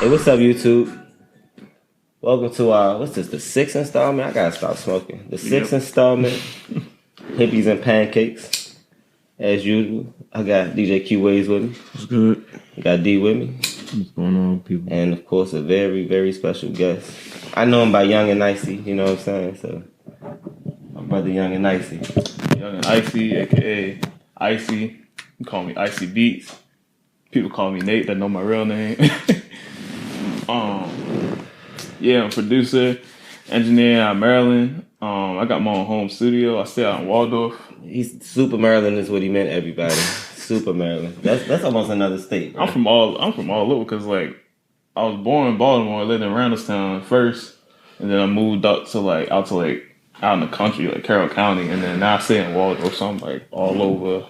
Hey, what's up, YouTube? Welcome to our, what's this, the 6th installment? I gotta stop smoking. The 6th installment, Hippies and Pancakes. As usual, I got DJ Q Waves with me. What's good? I got D with me. What's going on, people? And of course, a very, very special guest. I know him by Young and Nicey, you know what I'm saying? So, my brother Young and Nicey. Young and Icy, aka Icy. You call me Icy Beats. People call me Nate that know my real name. Yeah, I'm a producer, engineer out of Maryland. I got my own home studio. I stay out in Waldorf. He's Super Maryland is what he meant, everybody. Super Maryland. That's almost another state. Bro. I'm from all over because like I was born in Baltimore. I lived in Randallstown first, and then I moved up to out in the country, like Carroll County, and then now I stay in Waldorf. So I'm like all over.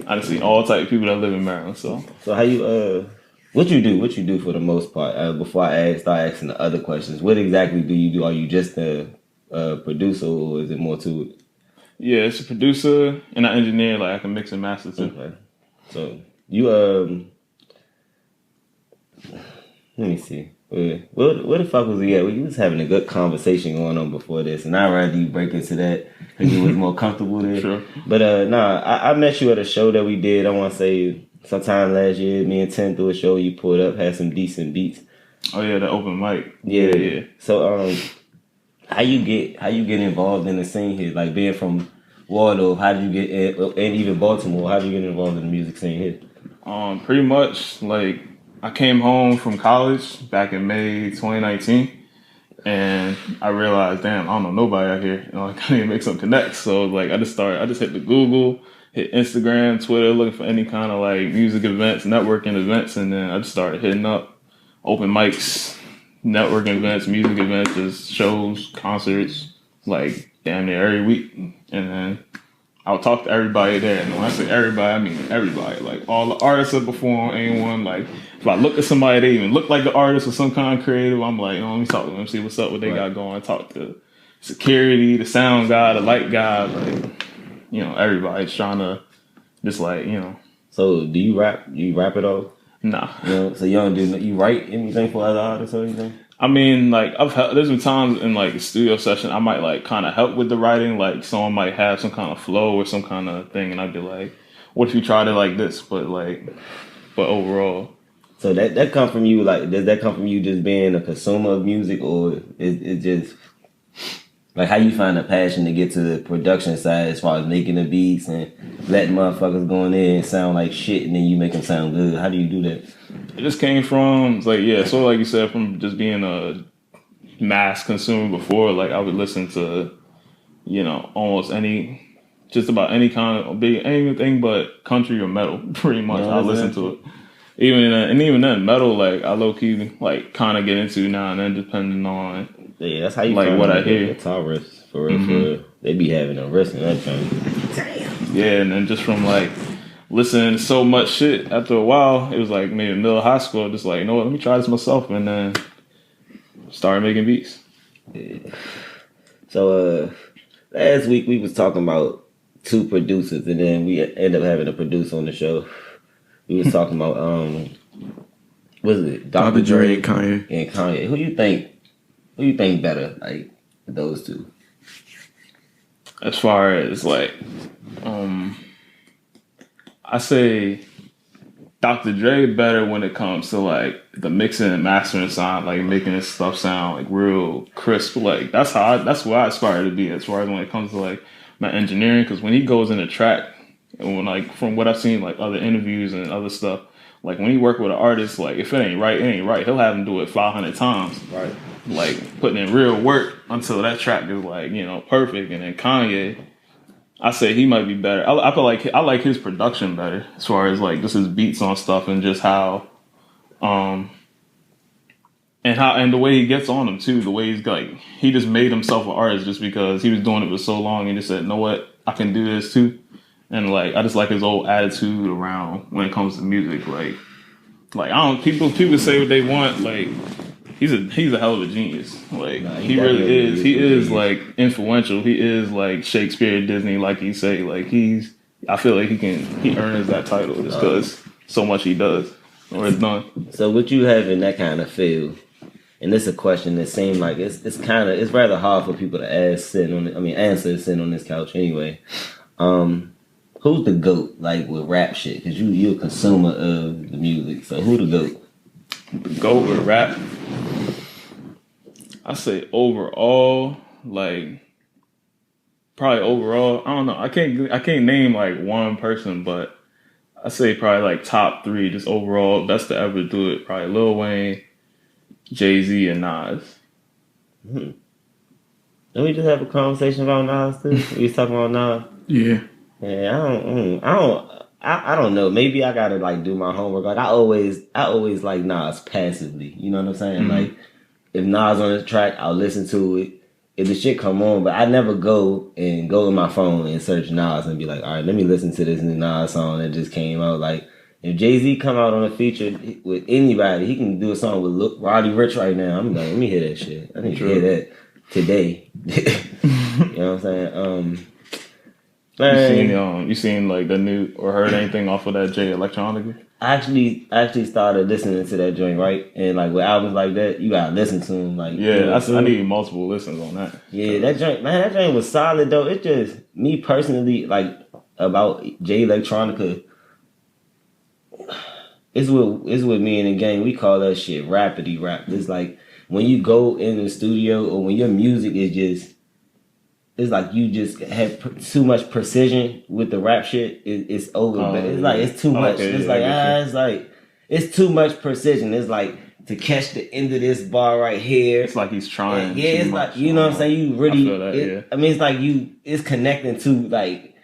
I just see all type of people that live in Maryland. So how you what you do for the most part? Before I start asking the other questions, what exactly do you do? Are you just a producer, or is it more to it? Yeah, it's a producer and an engineer. Like I can mix and master too. Okay. So you let me see. Where the fuck was he at? We was having a good conversation going on before this, and I'd rather you break into that because you was more comfortable there. Sure. But I met you at a show that we did. I want to say sometime last year. Me and Tim threw a show. You pulled up, had some decent beats. Oh yeah, the open mic. Yeah. So how you get involved in the scene here? Like being from Waldorf, how did you get and even Baltimore? How did you get involved in the music scene here? Pretty much like I came home from college back in May 2019, and I realized, damn, I don't know nobody out here. I need to make some connects. So like I just hit the Google, hit Instagram, Twitter, looking for any kind of like music events, networking events, and then I just started hitting up open mics, networking events, music events, just shows, concerts, like damn near every week. And then I'll talk to everybody there. And when I say everybody, I mean everybody. Like all the artists that perform, anyone. Like if I look at somebody, they even look like the artist or some kind of creative, I'm like, let me talk to them, see what's up, what they got going. Talk to security, the sound guy, the light guy, like, everybody's trying to just like, So do you rap? Do you rap at all? Nah. So you don't you write anything for other artists or anything? I mean, like there's been times in like a studio session I might like kind of help with the writing. Like someone might have some kind of flow or some kind of thing, and I'd be like, "What if you tried it like this?" But overall. So that come from you? Like, does that come from you just being a consumer of music, or it just like how you find the passion to get to the production side as far as making the beats and letting motherfuckers go in there and sound like shit, and then you make them sound good? How do you do that? It just came from like you said, from just being a mass consumer before. Like I would listen to, almost just about any kind of anything but country or metal. Pretty much, I listen to it. Even then, metal like I low key like kind of get into now and then, depending on that's how you like find what I hear. Guitar riffs for real, for real. They be having a riff in that thing. Damn. Yeah, and then just from like listening to so much shit, after a while, it was like maybe in the middle of high school, just like, let me try this myself, and then started making beats. Yeah. So last week we was talking about two producers, and then we ended up having a producer on the show. We was talking about what is it? Dr. Dre and Kanye. Who you think better, like those two? As far as like I say Dr. Dre better when it comes to like the mixing and mastering sound, like making his stuff sound like real crisp. Like that's where I aspire to be as far as when it comes to like my engineering. Because when he goes in the track, and when like from what I've seen like other interviews and other stuff, like when he work with an artist, like if it ain't right, it ain't right. He'll have him do it 500 times. Right. Like putting in real work until that track is like perfect. And then Kanye, I say he might be better. I feel like I like his production better as far as like just his beats on stuff and just how, and the way he gets on them too. The way he's like he just made himself an artist just because he was doing it for so long and just said, "You know what, I can do this too." And like I just like his old attitude around when it comes to music. Like I don't people say what they want. Like he's a hell of a genius. Like he really is. He is like influential. He is like Shakespeare, Disney, like he say. Like I feel like he earns that title just because so much he does. or it's done. So what you have in that kind of field, and this is a question that seems like it's rather hard for people to answer sitting on this couch anyway. Who's the GOAT, like, with rap shit? Because you're a consumer of the music. So who the GOAT? The GOAT with rap? I say overall, like, probably overall, I don't know. I can't name, like, one person, but I say probably, like, top 3, just overall, best to ever do it. Probably Lil Wayne, Jay-Z, and Nas. Did we just have a conversation about Nas, too? We was talking about Nas? Yeah. Yeah, I don't know. Maybe I gotta, like, do my homework. Like, I always like Nas passively. You know what I'm saying? Mm-hmm. Like, if Nas on the track, I'll listen to it. If the shit come on, but I never go in my phone and search Nas and be like, all right, let me listen to this new Nas song that just came out. Like, if Jay-Z come out on a feature with anybody, he can do a song with Roddy Ricch right now. I'm like, let me hear that shit. I need to hear that today. You know what I'm saying? You seen like the new or heard anything off of that Jay Electronica? I actually started listening to that joint, right? And like with albums like that, you gotta listen to them. Like, yeah, I need multiple listens on that. Yeah, that joint was solid though. It's just me personally, like, about Jay Electronica. It's with me in the game. We call that shit rapidy rap. It's like when you go in the studio or when your music is just. It's like you just have too much precision with the rap shit. It's over. It's like it's too much. Okay, It's too much precision. It's like to catch the end of this bar right here. It's like he's trying. Yeah, it's like, you know what I'm saying. You really. I feel that, I mean, it's like it's connecting to, like,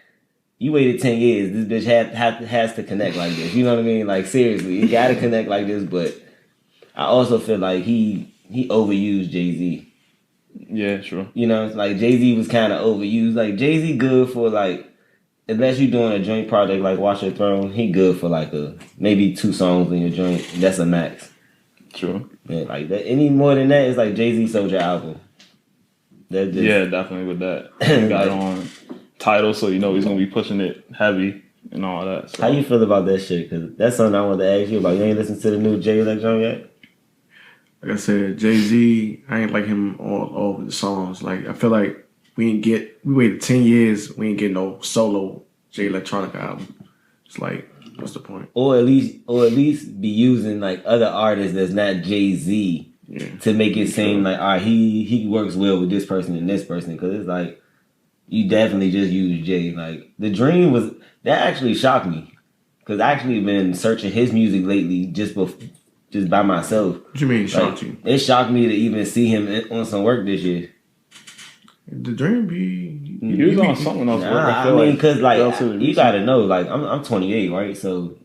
you waited 10 years. This bitch has to connect like this. You know what I mean? Like, seriously, you gotta connect like this. But I also feel like he overused Jay-Z. Yeah, sure. You know, it's like Jay-Z was kind of overused. Like, Jay-Z good for, like, unless you're doing a joint project like Watch Your Throne, he good for like maybe 2 songs in your joint. That's a max. True. Yeah, like that. Any more than that, it's like Jay-Z sold your album. Yeah, definitely with that. He got on Tidal, so you know he's gonna be pushing it heavy and all that. So. How you feel about that shit? Because that's something I wanted to ask you about. You ain't listened to the new Jay Electron yet? Like I said, Jay-Z, I ain't like him all over the songs. Like, I feel like we waited 10 years, we ain't get no solo Jay Electronica album. It's like, what's the point? Or at least be using like other artists that's not Jay-Z to make it seem like, all right, he works well with this person and this person. Because it's like, you definitely just use Jay. Like, The Dream that actually shocked me. Because I actually been searching his music lately just by myself. What you mean shocked you? It shocked me to even see him on some work this year. The Dream be... He was on something else. I mean, because like, you gotta know, like, I'm 28, right? So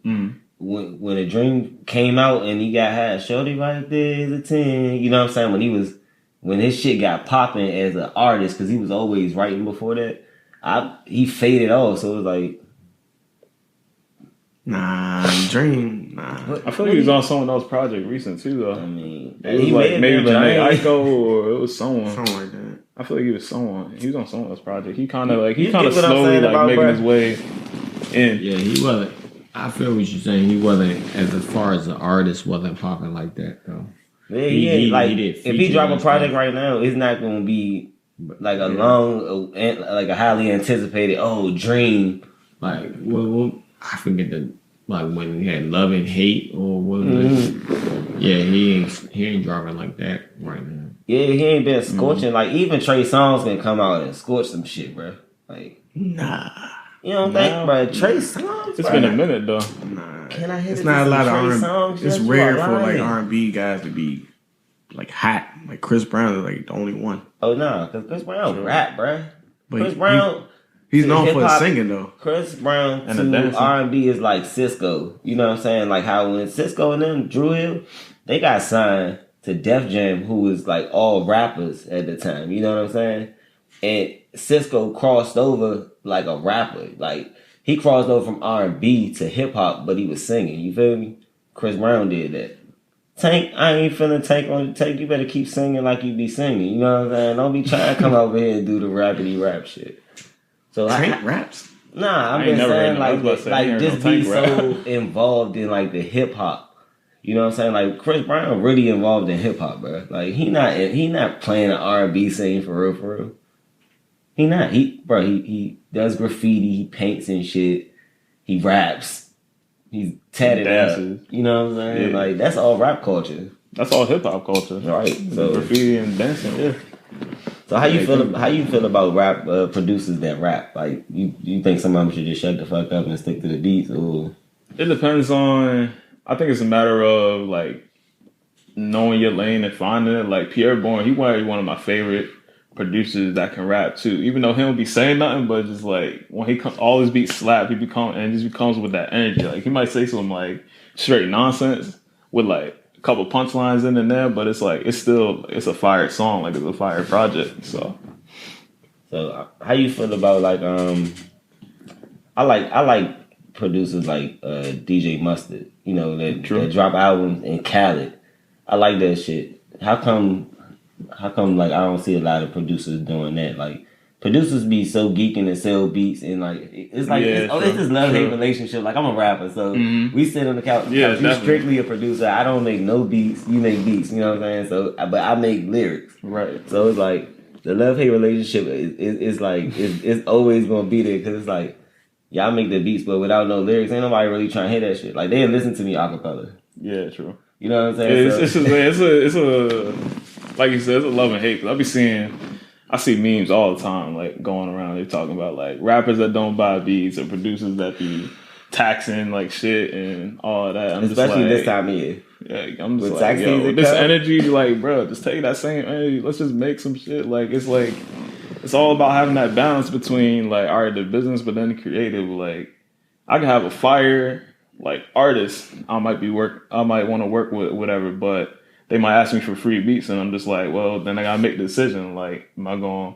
when The Dream came out and he got had Shorty right there is a 10, you know what I'm saying? When his shit got popping as an artist, because he was always writing before that, he faded off. So it was like, nah, Dream, nah. I feel like he was on someone else's project recent too, though. I mean, it was he like maybe Janae Aiko, or it was someone. Something like that. I feel like he was someone. He was on someone else's project. He kind of saying slowly like making bro? his way in. Yeah, he wasn't. I feel what you're saying. He wasn't, as far as the artist, wasn't popping like that though. Yeah, if he drop a project right now, it's not gonna be like a like a highly anticipated Dream. Like, well, I forget like when he had Love and Hate or what was it? Yeah, he ain't dropping like that right now. Yeah, he ain't been scorching. Like, even Trey Songz can come out and scorch some shit, bro. Like, nah. You don't think, bro? Trey Songz? It's been a minute though. Nah. Can I hit it's not a lot of R&B songs? It's rare for like R&B guys to be like hot. Like Chris Brown is like the only one. Oh no, because Chris Brown rap, bro. But Chris Brown. He's known for his singing though. Chris Brown to R&B is like Cisco. You know what I'm saying? Like how when Cisco and them, Drew Hill, they got signed to Def Jam, who was like all rappers at the time. You know what I'm saying? And Cisco crossed over like a rapper. Like, he crossed over from R&B to hip hop, but he was singing. You feel me? Chris Brown did that. Tank, I ain't finna Tank on the Tank. You better keep singing like you be singing. You know what I'm saying? Don't be trying to come over here and do the rapidy rap shit. So Tank raps? Nah, I'm just saying like just be so involved in like the hip hop. You know what I'm saying? Like Chris Brown really involved in hip hop, bro. Like he not playing an R&B scene for real, for real. He not. He does graffiti, he paints and shit, he raps, he's tatted up. You know what I'm saying? Yeah. Like that's all rap culture. That's all hip hop culture. Right. So graffiti and dancing, yeah. So how you feel about rap producers that rap? Like you think some of them should just shut the fuck up and stick to the beats, or it depends on. I think it's a matter of like knowing your lane and finding it. Like Pierre Bourne, he might be one of my favorite producers that can rap too. Even though he don't be saying nothing, but just like when he comes, all his beats slap. He just becomes with that energy. Like he might say some like straight nonsense with like a couple punchlines in and there, but it's like it's a fire song. Like it's a fire project. So how you feel about like I like producers like DJ Mustard, you know, that drop albums in Khaled. I like that shit. How come like I don't see a lot of producers doing that? Like producers be so geeking and sell beats and like it's like it's this love-hate relationship. Like I'm a rapper, so we sit on the couch. Yeah, you strictly a producer. I don't make no beats, you make beats, you know what I'm saying? So but I make lyrics. Right. So it's like the love-hate relationship is like it's always gonna be there because it's like y'all make the beats, but without no lyrics, ain't nobody really trying to hear that shit. Like they listen to me acapella. Yeah, true. You know what I'm saying? It's a like you said, it's a love and hate. Cause I see memes all the time, like going around. They're talking about like rappers that don't buy beats or producers that be taxing like shit and all that. Especially this time of year. Yeah, I'm just like, yo, this energy, like, bro, just take that same energy. Let's just make some shit. Like it's all about having that balance between like, all right, the business, but then the creative. Like, I can have a fire like artist. I might want to work with whatever, but they might ask me for free beats, and I'm just like, well, then I gotta make the decision. Like, am I gonna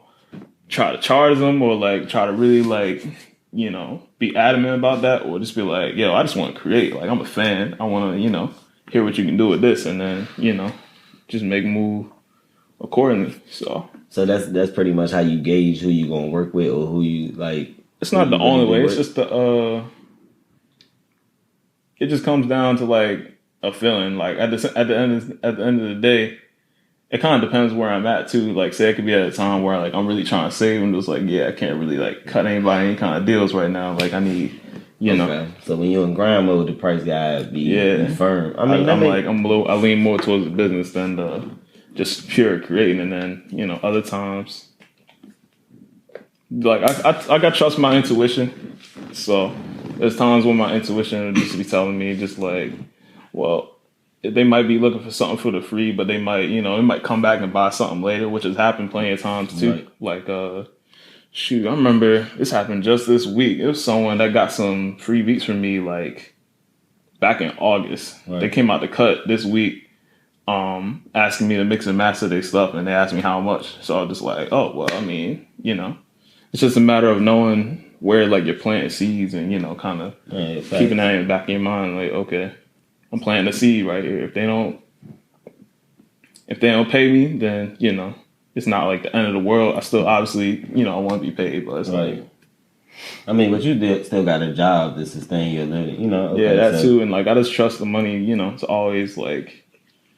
try to charge them or like try to really like, you know, be adamant about that, or just be like, yo, I just want to create. Like, I'm a fan. I want to, you know, hear what you can do with this, and then, you know, just make a move accordingly. So that's pretty much how you gauge who you gonna work with or who you like. It's not the only way. It's just it just comes down to like a feeling. Like at the end of the day, it kind of depends where I'm at too. Like, say it could be at a time where like I'm really trying to save and just like, yeah, I can't really like cut anybody any kind of deals right now. Like I need, you know. So when you're in grind mode, the price gotta be firm. I mean, I lean more towards the business than just pure creating. And then, you know, other times, like I got trust my intuition. So there's times when my intuition would just be telling me just like, well, they might be looking for something for the free, but they might come back and buy something later, which has happened plenty of times too. Right. Like, I remember this happened just this week. It was someone that got some free beats from me like back in August. Right. They came out the cut this week, asking me to mix and master their stuff, and they asked me how much. So I was just like, oh, well, I mean, you know, it's just a matter of knowing where like you're planting seeds and, you know, kind of keeping that in the back of your mind. Like, okay, I'm planting a seed right here. If they don't pay me, then, you know, it's not like the end of the world. I still obviously, you know, I want to be paid, but it's like, I mean, but you still got a job to sustain your living, you know. Okay, yeah, that too. And like, I just trust the money, you know, to always like,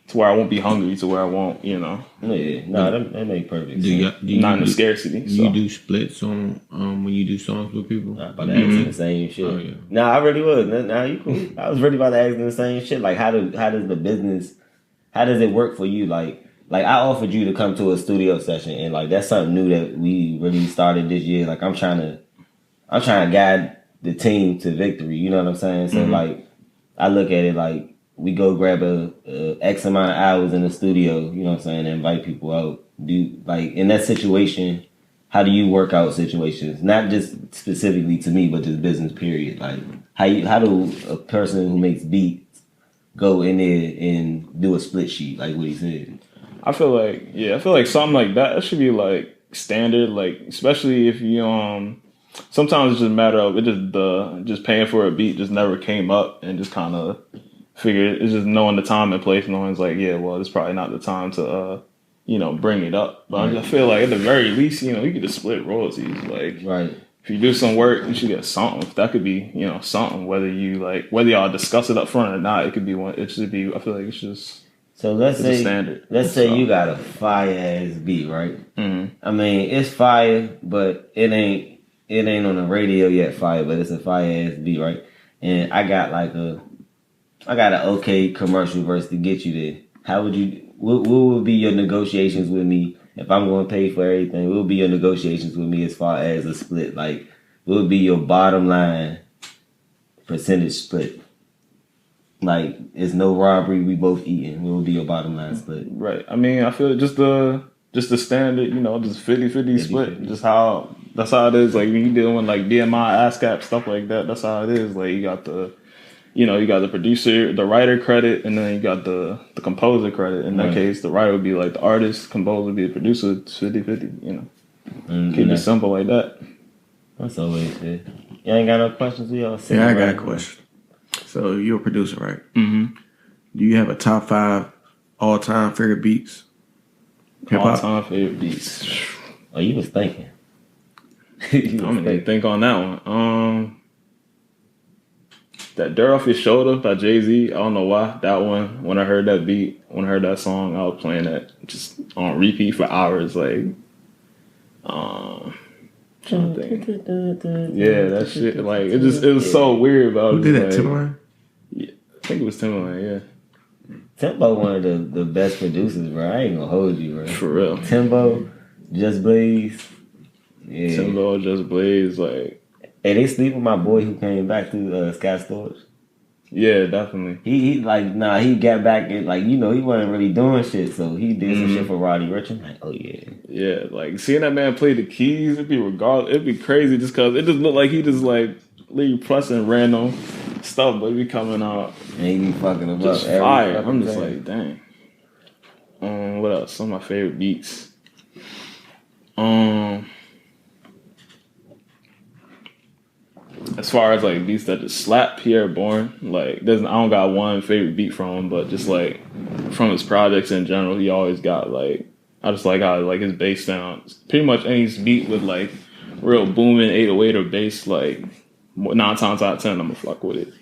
to where I won't be hungry, to where I won't, you know. Yeah, no, that makes perfect sense. Not in the scarcity. Do you do splits on when you do songs with people? I about to ask the same shit. Oh, yeah. Nah, I really was. Nah, you cool. I was really about to ask the same shit. Like, how does the business, how does it work for you? Like I offered you to come to a studio session, and like that's something new that we really started this year. Like I'm trying to guide the team to victory. You know what I'm saying? So like, I look at it like, we go grab a X amount of hours in the studio, you know what I'm saying, and invite people out. Do like in that situation, how do you work out situations? Not just specifically to me, but just business period. Like how do a person who makes beats go in there and do a split sheet like what he said? I feel like something like that should be like standard, like especially if you sometimes it's just a matter of just paying for a beat just never came up, and just kind of figured it's just knowing the time and place. Knowing it's like, yeah, well, it's probably not the time to you know, bring it up. But I feel like at the very least, you know, you could just split royalties. Like, if you do some work, you should get something. That could be, you know, something. Whether y'all discuss it up front or not, it could be one. It should be. I feel like it's just. So let's say standard. Let's say you got a fire ass beat, right? Mm-hmm. I mean, it's fire, but it ain't on the radio yet. Fire, but it's a fire ass beat, right? And I got an okay commercial verse to get you there. How would you? What would be your negotiations with me if I'm going to pay for everything? What would be your negotiations with me as far as a split? Like, what would be your bottom line percentage split? Like, it's no robbery, we both eating. What would be your bottom line split? Right. I mean, I feel just the standard, you know, just 50-50 split. 50-50. That's how it is. Like, when you dealing with, like, BMI, ASCAP, stuff like that, that's how it is. Like, you got the producer, the writer credit, and then you got the composer credit. In that case, the writer would be, like, the artist, composer would be the producer. It's 50-50, you know. Keep it simple like that. That's always fair. You ain't got no questions? Yeah, I got a question. So you're a producer, right? Mm-hmm. Do you have a top 5 all-time favorite beats? Hip-hop? All-time favorite beats. Oh, you was thinking. I'm gonna think on that one. That Dirt Off Your Shoulder by Jay-Z. I don't know why. That one, when I heard that beat, when I heard that song, I was playing that just on repeat for hours. Like, trying to think. Yeah, that shit. Like, it was so weird about it. Who did that, like, Timberland? Yeah, I think it was Timberland, yeah. Timbo, one of the best producers, bro. I ain't gonna hold you, bro. For real. Timbo, Just Blaze. Yeah. Timbo, Just Blaze, like. Hey, they sleep with my boy who came back to Sky Storage. Yeah, definitely. He got back and, like, you know, he wasn't really doing shit, so he did some shit for Roddy Ricch. I'm like, oh yeah. Yeah, like seeing that man play the keys, it'd be crazy just cause it just looked like he just like leave pressing random stuff, but he be coming out and he be fucking him just up. Fire. I'm just like, dang. What else? Some of my favorite beats. As far as like beats that just slap, Pierre Bourne, like I don't got one favorite beat from him, but just like from his projects in general, he always got like I just like how like his bass sounds. Pretty much any beat with like real booming 808 or bass, like 9 times out of 10, I'm gonna fuck with it.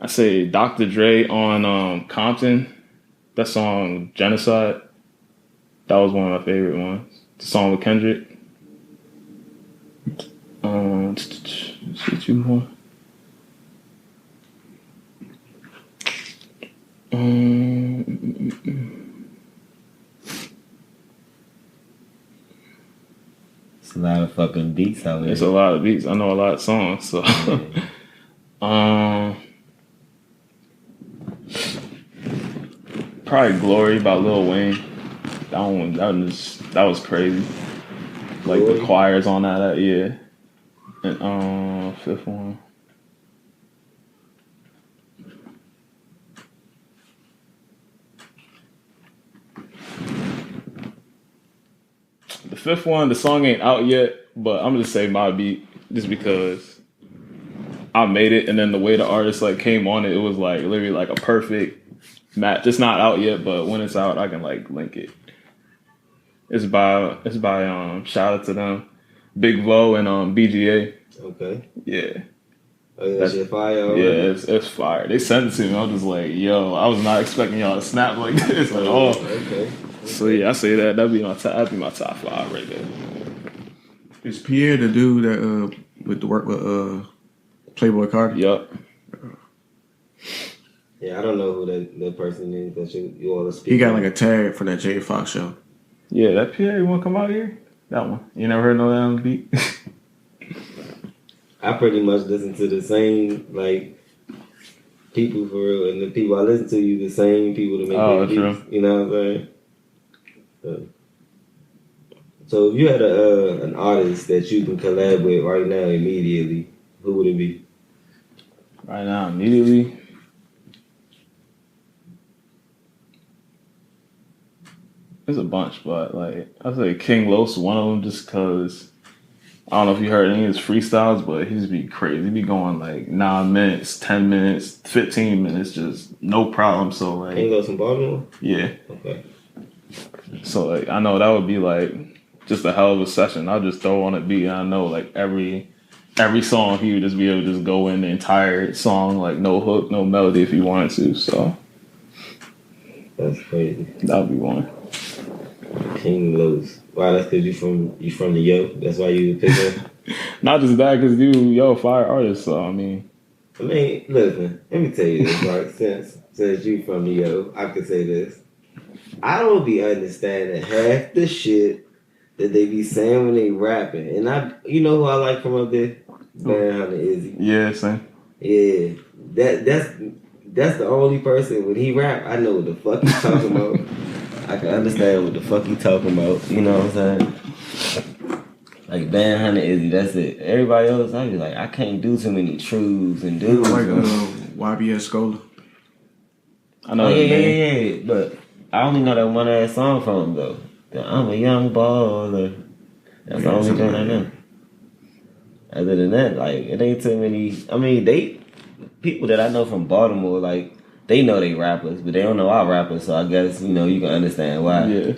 I say Dr. Dre on Compton, that song Genocide. That was one of my favorite ones. The song with Kendrick. See two more. It's a lot of fucking beats out there. It's a lot of beats. I know a lot of songs, so. Probably Glory by Lil Wayne. That was crazy. Like Glory. The choirs on that, yeah. And fifth one. The fifth one, the song ain't out yet, but I'm gonna say my beat just because I made it, and then the way the artist like came on it, it was like literally like a perfect match. It's not out yet, but when it's out, I can like link it. It's by shout out to them, Big Vo and BGA. Okay. Yeah. Oh, yeah, that's fire. Yeah, it's fire. They sent it to me. I was just like, yo, I was not expecting y'all to snap like this. Like, okay. So yeah, I say that'd be my top 5 right there. Is Pierre the dude that with the work with Playboy Cardi? Yup. Yeah, I don't know who that person is, but you all speak. He got like a tag for that Jay Foxx show. Yeah, that Pierre, you wanna come out here? That one. You never heard no that on the beat? I pretty much listen to the same like people for real, and the people I listen to the same people to make their beats. True. You know what I'm saying? So if you had an artist that you can collab with right now immediately, who would it be? Right now, immediately. There's a bunch, but like I'd say King Los, one of them, just cause I don't know if you heard any of his freestyles, but he just be crazy. He be going like 9 minutes, 10 minutes, 15 minutes, just no problem. So like King Los in Baltimore? Yeah. Okay. So like I know that would be like just a hell of a session. I'll just throw on a beat, and I know like every song he would just be able to just go in the entire song, like no hook, no melody if he wanted to. So That's crazy. that'd be one. King Los. Wow, that's because you from the Yo. That's why you pick him. Not just that, because yo, fire artist. So I mean, listen. Let me tell you this, right? Since you from the Yo, I can say this. I don't be understanding half the shit that they be saying when they rapping. And you know who I like from up there? Van Hunter Izzy. yeah, same. Yeah, that's the only person when he rap, I know what the fuck he's talking about. I can understand what the fuck he talking about. You know what I'm saying? Like Van Hunter Izzy, that's it. Everybody else, I be like, I can't do too many truths and You dudes. like YBS Scholar. I know. Yeah, but I only know that one ass song from him though. I'm a young baller. That's the only thing I know. Other than that, like it ain't too many. I mean, people that I know from Baltimore, like they know they rappers, but they don't know our rappers. So I guess you can understand why. Yeah.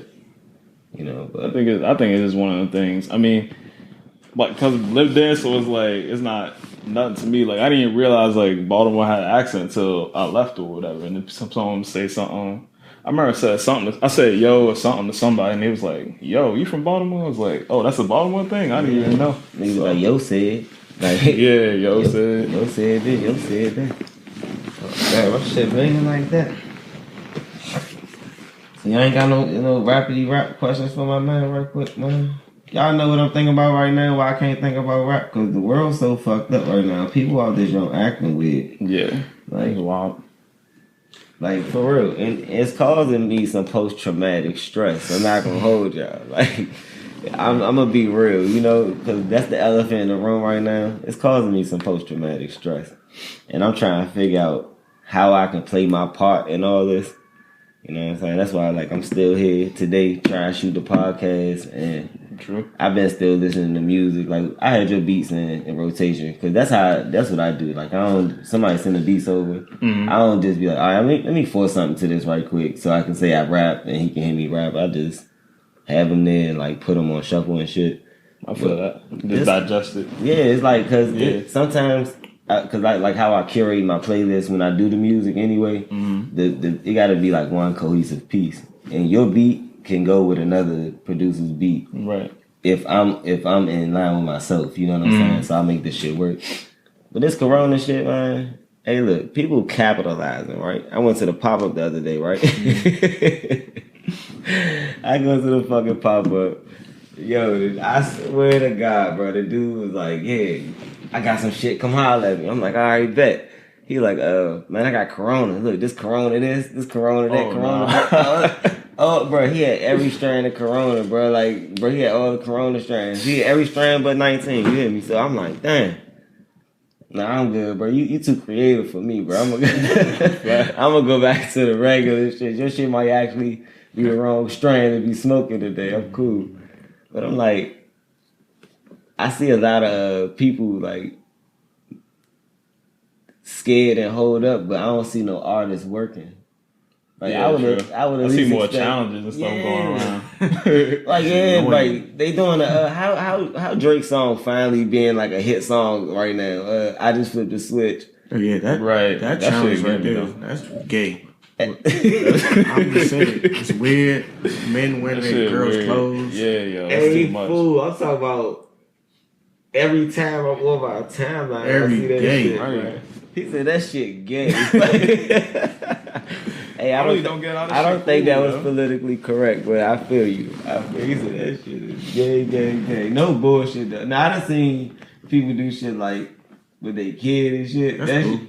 But I think it's just one of the things. I mean, like because lived there, so it's like it's not nothing to me. Like I didn't even realize like Baltimore had an accent until I left or whatever. And then someone say something. I remember I said something. I said yo or something to somebody, and he was like, "Yo, you from Baltimore?" I was like, "Oh, that's a Baltimore thing." I didn't even know. Niggas like yo said, like yeah, yo said this, yo said that. Man, what shit banging like that? So you ain't got no rapidy rap questions for my man right quick, man. Y'all know what I'm thinking about right now, why I can't think about rap, because the world's so fucked up right now. People out there don't acting weird. Yeah. Like, wow. Like, for real. And it's causing me some post-traumatic stress. I'm not going to hold y'all. Like, I'm going to be real, because that's the elephant in the room right now. It's causing me some post-traumatic stress. And I'm trying to figure out how I can play my part in all this. You know what I'm saying? That's why, I'm still here today trying to shoot the podcast. And True. I've been still listening to music. Like, I had your beats in rotation. Because that's what I do. Like, somebody send the beats over. Mm-hmm. I don't just be like, all right, let me force something to this right quick so I can say I rap and he can hear me rap. I just have them there and, put them on shuffle and shit. I feel that. Just digest it. Yeah, it's like, because sometimes... Because like how I curate my playlist when I do the music anyway, it got to be like one cohesive piece, and your beat can go with another producer's beat. Right. If I'm in line with myself, you know what I'm saying. So I make this shit work. But this Corona shit, man. Hey, look, people capitalizing, right? I went to the pop up the other day, right? I go to the fucking pop up. Yo, I swear to God, bro, the dude was like, yeah, I got some shit, come holler at me. I'm like, all right, bet. He like, man, I got Corona. Look, this Corona this Corona that, Corona that. Oh, bro, he had every strain of Corona, bro. Like, bro, he had all the Corona strains. He had every strain but 19, you hear me? So I'm like, damn. Nah, I'm good, bro. You too creative for me, bro. I'm gonna go back to the regular shit. Your shit might actually be the wrong strain to be smoking today. I'm cool. But I'm like, I see a lot of people scared and hold up, but I don't see no artists working. Like yeah, I see more challenges and stuff going around. They doing how Drake's song finally being like a hit song right now. I just flipped the switch. Oh, yeah, that challenge right there, that's gay. I'm just saying, it's weird. Men wearing their girls' clothes. Yeah, yo, that's Hey, too much. fool, I'm talking about every time I'm over our timeline, I see that shit. Right. He said that shit gay. Hey, I don't think that was politically correct, but I feel you. He said that shit is gay. No bullshit though. Now I done seen people do shit like with their kid and shit.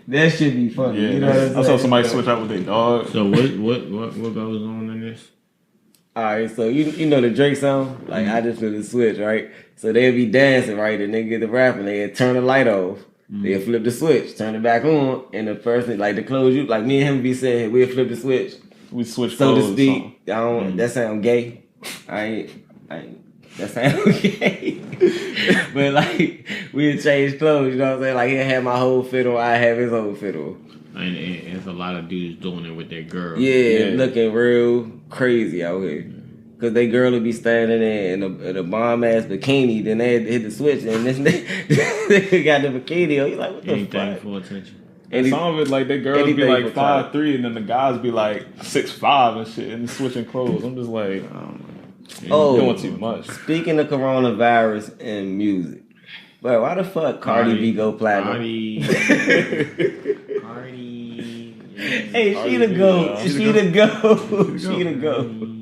That shit be funny. Yeah, you know what I'm saying? I saw somebody switch out with their dog. So what goes on in this? Alright, so you know the Drake song? Like, I just flipped the switch, right? So they'll be dancing, right? And they get the rapping, they'll turn the light off. They'll flip the switch, turn it back on, and the person, like the clothes you, like me and him be saying, we'll flip the switch. We switch so clothes. To speak. That sound gay. I ain't that sound gay. But like, we'll change clothes, you know what I'm saying? Like, he'll have my whole fit on, I have his whole fit on. And there's a lot of dudes doing it with their girls. Yeah, looking real crazy out here. Cause they girl would be standing there in a bomb ass bikini, then they hit the switch, and this nigga got the bikini on. You like, what the Anything fuck? for attention. And some of it, like, the girls be anything like for time. 5'3", and then the guys be like 6'5" and shit, and switching clothes. I'm just like, Oh, doing too much. Speaking of coronavirus and music, but why the fuck Cardi B go platinum? Cardi. Hey, she the goat. She the goat. She the goat.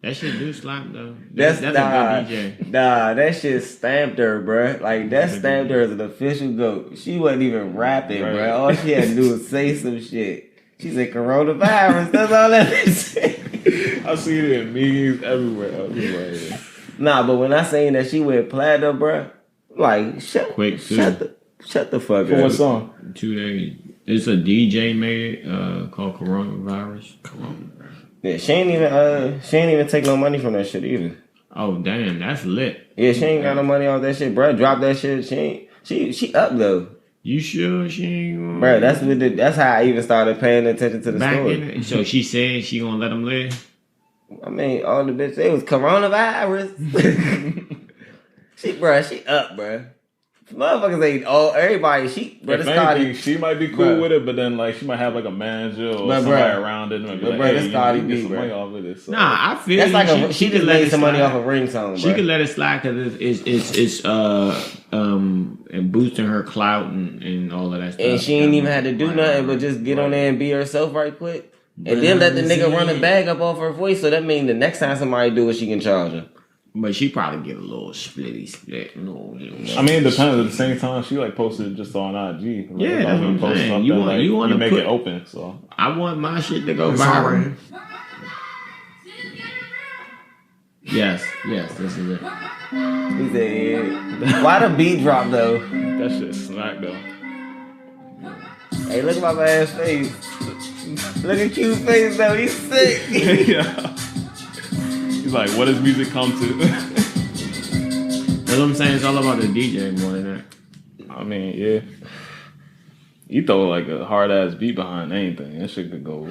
That shit do slap though. That's a nah, good DJ. nah, that shit stamped her, bruh. Like, that stamped her as an official GOAT. She wasn't even rapping, Right. bruh. All she had to do was say some shit. She said coronavirus. That's all that bitch said. I see it in memes everywhere. I was like, Nah, but when I saying that she went platinum, bruh, like, shut the fuck for up. what song? 2 days. It's a DJ made it called Coronavirus. Yeah, she ain't even take no money from that shit either. Oh damn, that's lit. Yeah, she ain't got no money off that shit, bruh. Drop that shit. She up though. You sure she ain't gonna... Bruh, that's how I even started paying attention to the back story. in it? So she said she gonna let him live? I mean, all the bitch, it was coronavirus. she up, bruh. Motherfuckers ain't everybody. If anything, she might be cool with it, but then like she might have like a manager or somebody around it, and be like, this hey, Cardi you B, get some bro. money off of this. So. Nah, I feel That's like she just could let made it some money slide. off a ring song, She bruh. could let it slide because it's and boosting her clout and all of that stuff. And she ain't even had to do nothing but just get on there and be herself right quick. And then let the nigga run a bag up off her voice. So that means the next time somebody do it, she can charge her. But she probably get a little splitty split. No, I mean, it depends. At the same time, she like posted just on IG. Like, Yeah, that's what I'm post saying. something, You want to make put it open. So I want my shit to go It's all viral. right. Yes, this is it. He said, yeah. Why the beat drop though? that shit smack though. Hey, look at my man's face. Look at Q's face though. He's sick. Yeah. He's like, what does music come to? That's what I'm saying. It's all about the DJ more than that. I mean, yeah. You throw like a hard ass beat behind anything, that shit could go.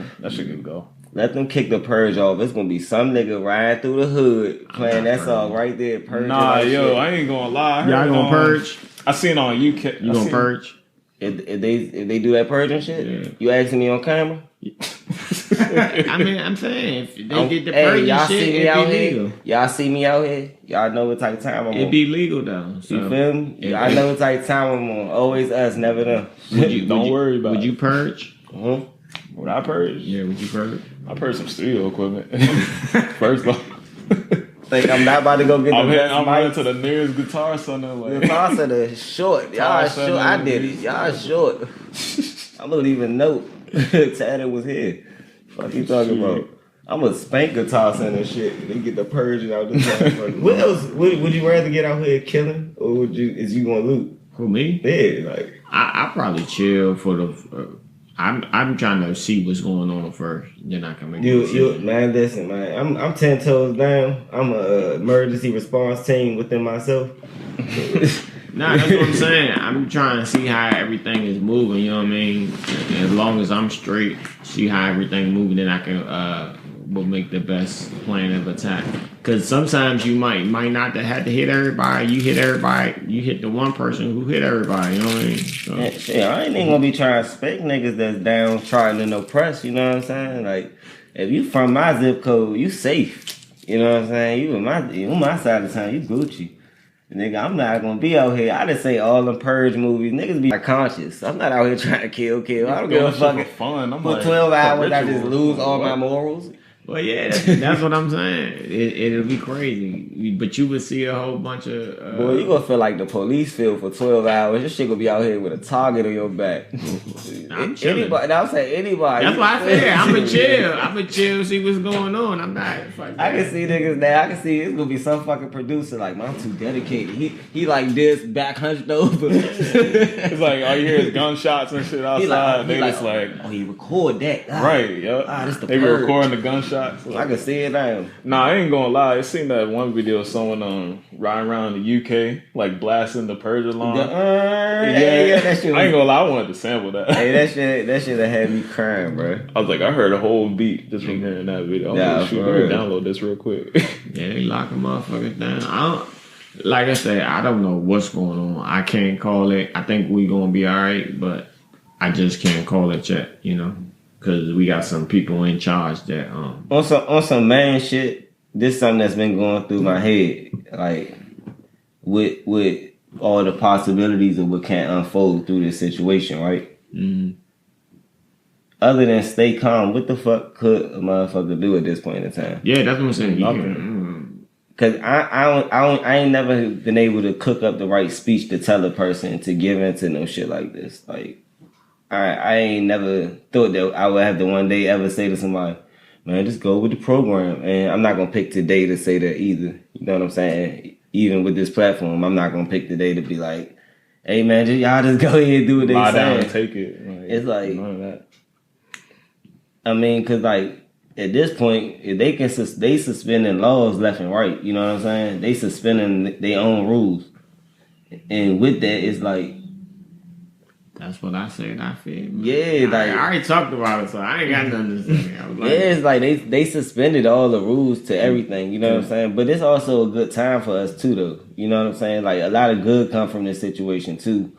Let them kick the Purge off. It's gonna be some nigga riding through the hood playing that song right there. Purge. Nah, yo, I ain't gonna lie. Y'all gonna purge? I seen on UK. You gonna purge? If they do that purge and shit, Yeah. you asking me on camera? I mean, I'm saying if they did the Hey, purge y'all and shit, see me it'd out be here? legal. Y'all see me out here? Y'all know what type of time I'm on. It'd be legal though. So. You feel me? Y'all know what type of time I'm on. Always us, never them. Don't worry about it. Would you purge? Mhm. Would I purge? Yeah, would you purge? I purge some studio equipment. First off. Think I'm not about to go get the I'm best running mic. to the nearest guitar center. Like, The toss of the short. Y'all Guitar short. center. I did it. Y'all short. I'm gonna leave a note. Tanner was here. Fuck you talking about? I'm gonna spank guitar center shit. They get the purging out the motherfucker. What else? Would you rather get out here killing, or is you gonna loot? For me? Yeah, like I probably chill for the. I'm trying to see what's going on first, then I can make a you decision. man. Listen, man. I'm 10 toes down. I'm a emergency response team within myself. Nah, that's what I'm saying. I'm trying to see how everything is moving. You know what I mean? As long as I'm straight, see how everything moving, then I can will make the best plan of attack. Because sometimes you might not have to hit everybody. You hit everybody. You hit the one person who hit everybody. You know what I mean? So, Yeah, shit, I ain't even gonna be trying to spec niggas that's downtrodden and oppressed. You know what I'm saying? Like, if you from my zip code, you safe. You know what I'm saying? You on my side of town, you Gucci. Nigga, I'm not gonna be out here. I just say all them Purge movies. Niggas be conscious. I'm not out here trying to kill. I don't give a fuck. for fun. I'm For like, 12 hours, I ritual. just lose all my morals. well, yeah, that's what I'm saying. It'll be crazy, but you would see a whole bunch of. Boy, you gonna feel like the police feel for 12 hours. Your shit gonna be out here with a target on your back. I'm chilling. Anybody, I'm saying anybody. That's why I said I'ma chill, see what's going on. I'm not. I can see niggas now. I can see it's gonna be some fucking producer like, man, I'm too dedicated. He like this, back hunched over. It's like all you hear is gunshots and shit outside. They just like, oh, he record that. right, yep. This the They be Purge. recording the gunshots shots. I can see it now. Nah, I ain't gonna lie. I seen that one video of someone riding around the UK, like blasting the Purge alarm. Yeah, that shit. I ain't gonna lie. I wanted to sample that. Hey, that shit have had me crying, bro. I was like, I heard a whole beat just from hearing that video. I'm like, shoot, let me download this real quick. Yeah, they locking motherfuckers down. Like I said, I don't know what's going on. I can't call it. I think we gonna be all right, but I just can't call it yet, you know, because we got some people in charge that on some man shit. This is something that's been going through my head, like with all the possibilities of what can unfold through this situation, right? Mm-hmm. Other than stay calm, what the fuck could a motherfucker do at this point in time? Yeah, that's what I'm saying. Cause I ain't never been able to cook up the right speech to tell a person to give into no shit like this. Like I ain't never thought that I would have to one day ever say to somebody, man, just go with the program. And I'm not gonna pick today to say that either. You know what I'm saying? Even with this platform, I'm not gonna pick today to be like, hey man, y'all just go ahead and do what they lie saying. Down and take it. Like, it's like none of that. I mean, cause like at this point, if they suspending laws left and right. You know what I'm saying? They suspending their own rules, and with that, it's like that's what I said. I feel. Yeah, like I already talked about it, so I ain't got nothing to say. I was like, yeah, it's like they suspended all the rules to everything. You know what I'm saying? But it's also a good time for us too, though. You know what I'm saying? Like a lot of good come from this situation too.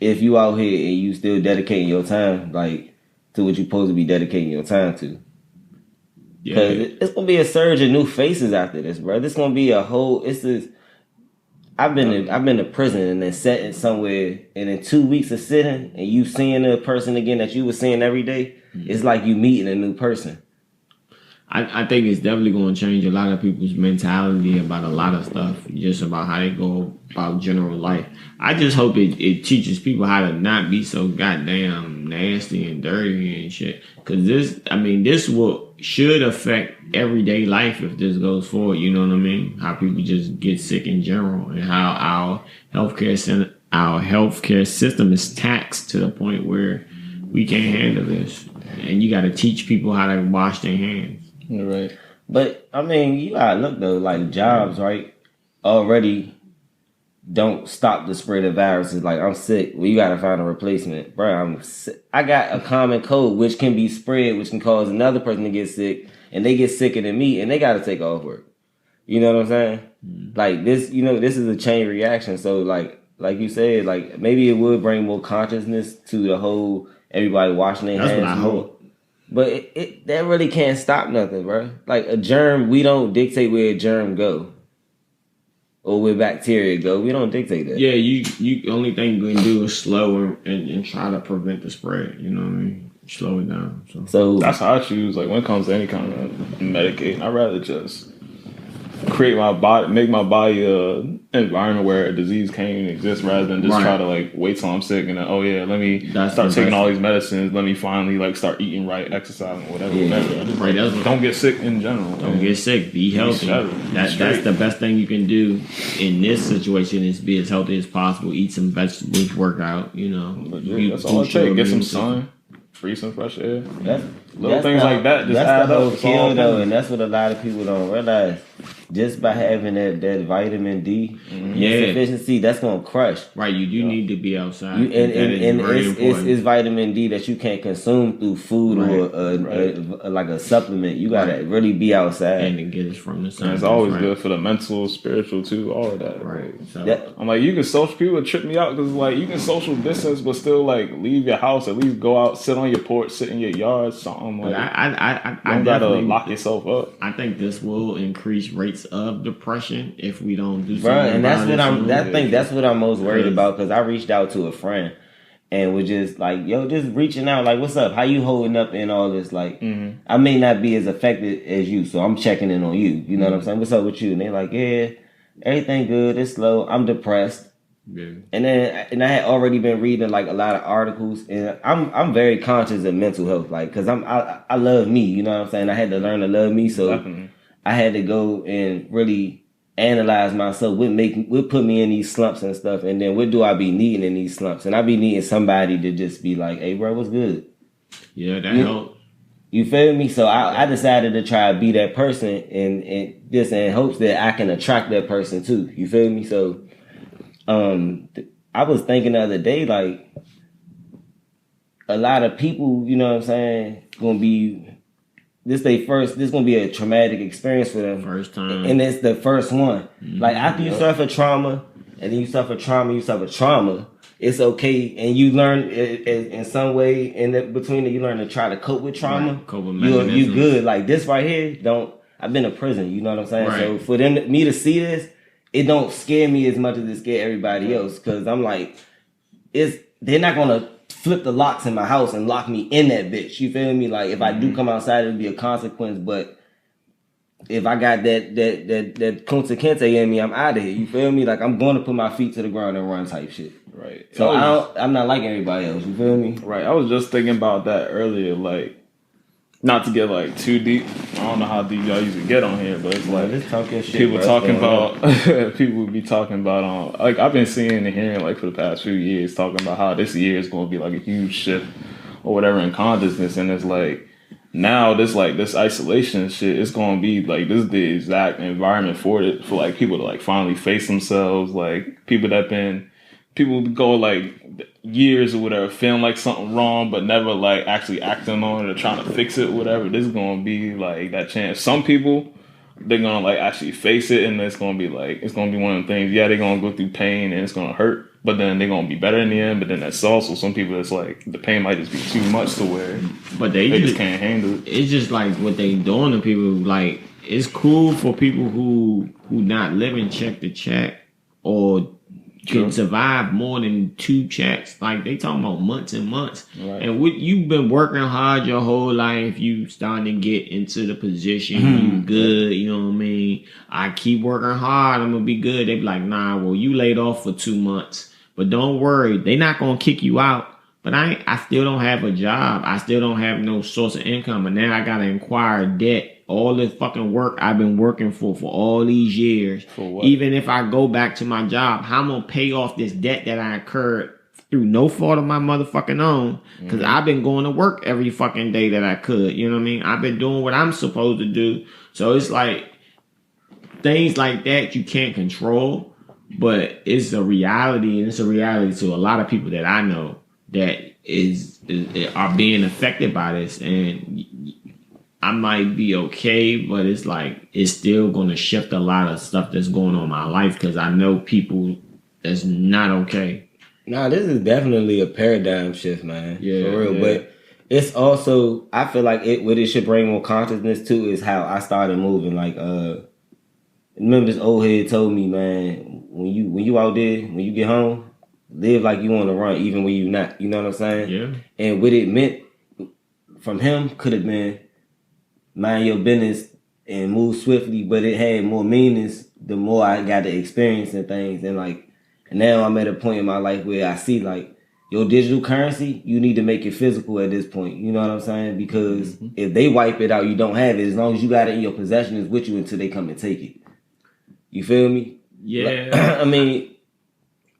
If you out here and you still dedicating your time, like to what you supposed to be dedicating your time to. Because it's gonna be a surge of new faces after this, bro. It's gonna be a whole. I've been to prison and then sitting somewhere, and in 2 weeks of sitting and you seeing a person again that you were seeing every day, it's like you meeting a new person. I think it's definitely going to change a lot of people's mentality about a lot of stuff, just about how they go about general life. I just hope it teaches people how to not be so goddamn nasty and dirty and shit. Because this should affect everyday life if this goes forward. You know what I mean? How people just get sick in general, and how our healthcare system is taxed to the point where we can't handle this. And you got to teach people how to wash their hands. Right. But I mean, you gotta look though, like jobs, right? Already don't stop the spread of viruses. Like I'm sick, well, you gotta find a replacement, bro. I'm sick. I got a common cold which can be spread, which can cause another person to get sick, and they get sicker than me, and they gotta take off work. You know what I'm saying? Like this, this is a chain reaction. So like you said, like maybe it would bring more consciousness to the whole everybody washing their hands. That's what I hope. But that really can't stop nothing, bro. Like a germ, we don't dictate where a germ go. Or where bacteria go. We don't dictate that. Yeah, you only thing you can do is slow and try to prevent the spread. You know what I mean? Slow it down. So that's how I choose. Like when it comes to any kind of Medicaid, I'd rather just create my body, make my body a environment where a disease can't even exist, rather than just try to like wait till I'm sick and then let me start taking all these medicines. Let me finally like start eating right, exercising, whatever. Don't get sick in general. Don't get sick. Be healthy. That's the best thing you can do in this situation is be as healthy as possible. Eat some vegetables, work out. That's all it takes. Get some sun. Breathe some fresh air. Little things like that just add up. That's the whole kill, though, and that's what a lot of people don't realize. Just by having that vitamin D insufficiency, that's gonna crush. Right, you do need to be outside. And it's vitamin D that you can't consume through food or like a supplement. You gotta really be outside and to get it from the sun. And it's always good for the mental, spiritual too, all of that. Right. So I'm like, you can social. People trip me out because like you can social distance, but still like leave your house. At least go out, sit on your porch, sit in your yard, something like. I don't gotta lock yourself up. I think this will increase rates of depression if we don't do something. And that's what that's what I'm most worried about, because I reached out to a friend and was just like, just reaching out, like, what's up? How you holding up in all this? Like, I may not be as affected as you, so I'm checking in on you. You know what I'm saying? What's up with you? And they're like, yeah, everything good. It's slow. I'm depressed. Yeah. And I had already been reading like a lot of articles, and I'm very conscious of mental health, like, cause I love me. You know what I'm saying? I had to learn to love me, so definitely. I had to go and really analyze myself. What put me in these slumps and stuff, and then what do I be needing in these slumps? And I be needing somebody to just be like, "Hey, bro, what's good?" Yeah, that helped. You feel me? So I decided to try to be that person and just in hopes that I can attract that person too. You feel me? So I was thinking the other day, like, a lot of people, you know what I'm saying, gonna be this gonna be a traumatic experience for them. First time. And it's the first one. Like after you suffer trauma, and then you suffer trauma, it's okay, and you learn in some way in between it, you learn to try to cope with trauma. Right. Cope with you good. Like this right here, I've been to prison, you know what I'm saying? Right. So for me to see this, it don't scare me as much as it scare everybody else, because I'm like, they're not gonna flip the locks in my house and lock me in that bitch. You feel me? Like if I do come outside, it'll be a consequence, but if I got that consequence in me, I'm out of here. You feel me? Like I'm going to put my feet to the ground and run type shit. Right. So I'm not like everybody else. You feel me? Right. I was just thinking about that earlier. Like, not to get like too deep. I don't know how deep y'all usually get on here, but it's like people talking about. People would be talking about like I've been seeing and hearing like for the past few years talking about how this year is going to be like a huge shift or whatever in consciousness, and it's like. Now this isolation shit is gonna be like this is the exact environment for like people to like finally face themselves. Like people go like years or whatever feeling like something wrong but never like actually acting on it or trying to fix it or whatever. This is gonna be like that chance. Some people they're gonna like actually face it, and it's gonna be one of them things. Yeah, they're gonna go through pain and it's gonna hurt, but then they're gonna be better in the end. But then that's also some people that's like the pain might just be too much to where they just can't handle it. It's just like what they doing to people. Like it's cool for people who not living check to check or can survive more than 2 checks. Like they talking about months and months. Right. And you've been working hard your whole life. You starting to get into the position. You good. You know what I mean? I keep working hard. I'm gonna be good. They be like, nah. Well, you laid off for 2 months, but don't worry. They not gonna kick you out. But I still don't have a job. I still don't have no source of income, and now I gotta acquire debt. All the fucking work I've been working for all these years. For what? Even if I go back to my job, how I'm gonna pay off this debt that I incurred through no fault of my motherfucking own? Because I've been going to work every fucking day that I could. You know what I mean? I've been doing what I'm supposed to do. So it's like things like that you can't control, but it's a reality, and it's a reality to a lot of people that I know that are being affected by this. And I might be okay, but it's like it's still going to shift a lot of stuff that's going on in my life because I know people that's not okay. Nah, this is definitely a paradigm shift, man. Yeah, for real. Yeah. But it's also, I feel like what it should bring more consciousness to is how I started moving. Like, remember this old head told me, man, when you out there, when you get home, live like you want to run, even when you not. You know what I'm saying? Yeah. And what it meant from him could have been mind your business and move swiftly, but it had more meanings the more I got to experience and things. And like, now I'm at a point in my life where I see like your digital currency, you need to make it physical at this point. You know what I'm saying? Because if they wipe it out, you don't have it. As long as you got it in your possession, it's with you until they come and take it. You feel me? Yeah. Like, I mean,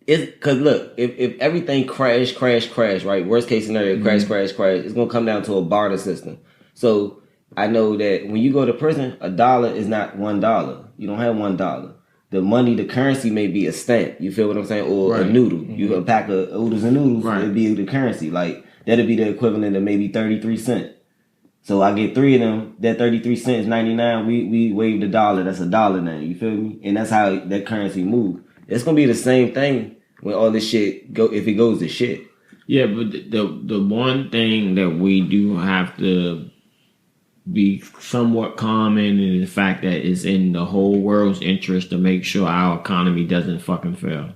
it's because look, if everything crash, right? Worst case scenario, crash, it's gonna come down to a barter system. So I know that when you go to prison, $1 is not $1. You don't have $1. The money, the currency may be a stamp. You feel what I'm saying? Or a noodle. You got a pack of oodles and noodles, it'd be the currency. Like, that'd be the equivalent of maybe 33 cents. So I get 3 of them. That 33 cents, 99, we wave the $1. That's $1 now. You feel me? And that's how that currency moves. It's gonna be the same thing when all this shit if it goes to shit. Yeah, but the one thing that we do have to be somewhat common in the fact that it's in the whole world's interest to make sure our economy doesn't fucking fail.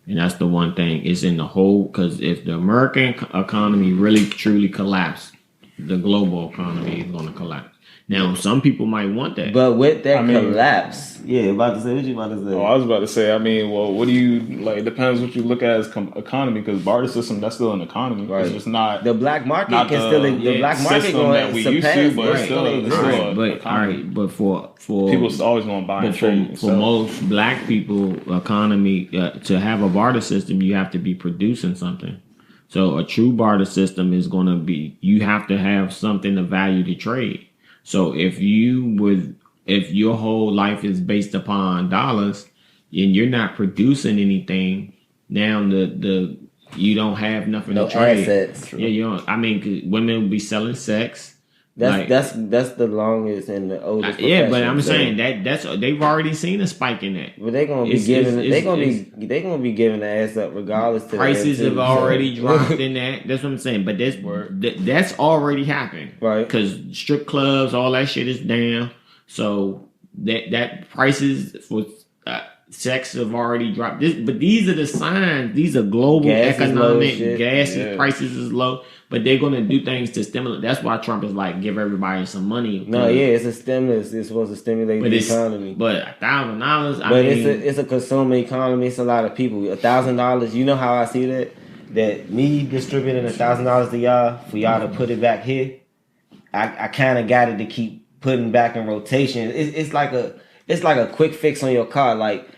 And that's the one thing. It's in the whole, because if the American economy really truly collapse, the global economy is going to collapse. Now, some people might want that. But with that collapse, what you about to say? Oh, I was about to say, I mean, well, what do you, like, it depends what you look at as economy, because barter system, that's still an economy. Right. It's just not. The black market can still, the black market going that we used to, but it's still but for people's always going to buy and trade. For most black people, economy, to have a barter system, you have to be producing something. So a true barter system is going to be, you have to have something of value to trade. So if your whole life is based upon dollars and you're not producing anything, now you don't have nothing to trade. Assets. Yeah, you don't. I mean, 'cause women will be selling sex. That's the longest and the oldest. Yeah, but I'm saying that's they've already seen a spike in that. But they're gonna be giving the ass up regardless. To prices have already dropped in that. That's what I'm saying. But that's already happened, right? Because strip clubs, all that shit is down. So that prices for sex have already dropped. But these are the signs. These are global economic. Gas prices is low. But they're going to do things to stimulate. That's why Trump is like, give everybody some money. No, yeah, it's a stimulus. It's supposed to stimulate the economy. But $1,000, it's a consumer economy. It's a lot of people. $1,000. You know how I see that? That me distributing $1,000 to y'all for y'all to put it back here. I kind of got it to keep putting back in rotation. It's like a quick fix on your car. Like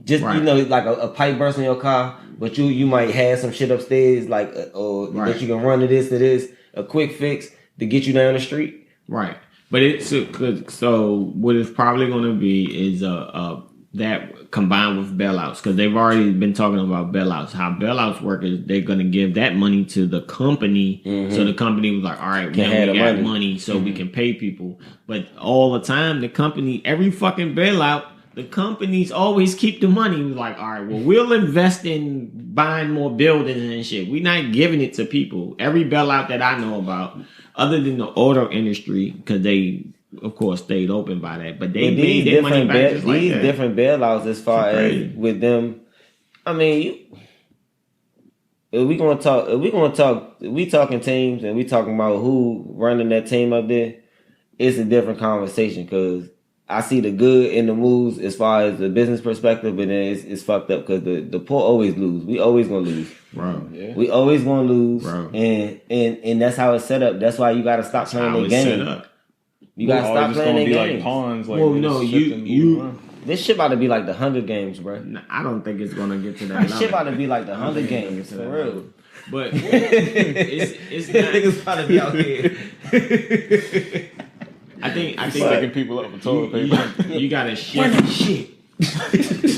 just you know, like a pipe burst on your car. But you might have some shit upstairs, like that you can run to this, a quick fix to get you down the street. Right. But so what it's probably going to be is that combined with bailouts, because they've already been talking about bailouts. How bailouts work is they're going to give that money to the company, so the company was like, all right, now we got money, so we can pay people. But all the time, the company, every fucking bailout, the companies always keep the money. We're like, all right, well, we'll invest in buying more buildings and shit. We're not giving it to people. Every bailout that I know about, other than the auto industry, because they, of course, stayed open by that, but they made their money back just like that. These different bailouts as far as with them. I mean, if we talking teams and we talking about who running that team up there, it's a different conversation because I see the good in the moves as far as the business perspective, but then it's fucked up because the poor always lose. We always gonna lose. Bro, yeah. We always gonna lose. Bro. And that's how it's set up. That's why you gotta stop playing the game. You gotta stop playing the game. Like pawns, like well, no, you this shit about to be like the 100 games, bro. I don't think it's gonna get to that. This shit about to be like the 100 games, for real. But it's not. Niggas about to be out here. I think sticking people up with toilet paper. You gotta shift.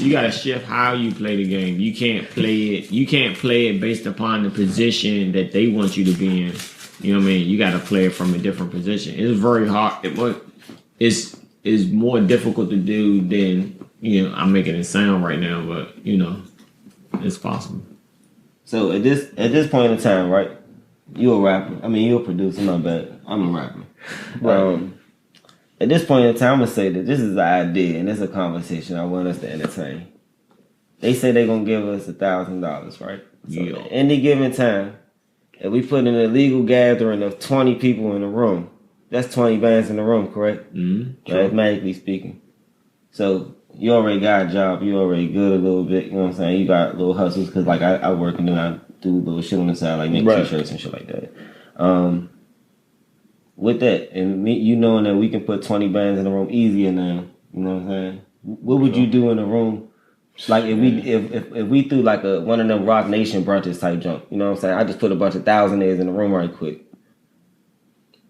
You gotta shift how you play the game. You can't play it. You can't play it based upon the position that they want you to be in. You know what I mean? You gotta play it from a different position. It's very hard. It's more difficult to do than I'm making it sound right now, but it's possible. So at this point in time, right? You a rapper. I mean, you a producer. Not bad. I'm a rapper. Right. At this point in time, I'm going to say that this is an idea and it's a conversation I want us to entertain. They say they're going to give us $1,000, right? So at any given time, if we put in a legal gathering of 20 people in a room, that's 20 bands in the room, correct? Mm-hmm. Mathematically speaking. So you already got a job. You already good a little bit. You know what I'm saying? You got little hustles because like I work and then I do little shit on the side, like make t-shirts and shit like that. With that, and me, knowing that we can put 20 bands in the room easier now, you know what I'm saying? What would you do in a room? Like if we threw like one of them Rock Nation brunches type junk, you know what I'm saying? I just put a bunch of thousandaires in the room right quick.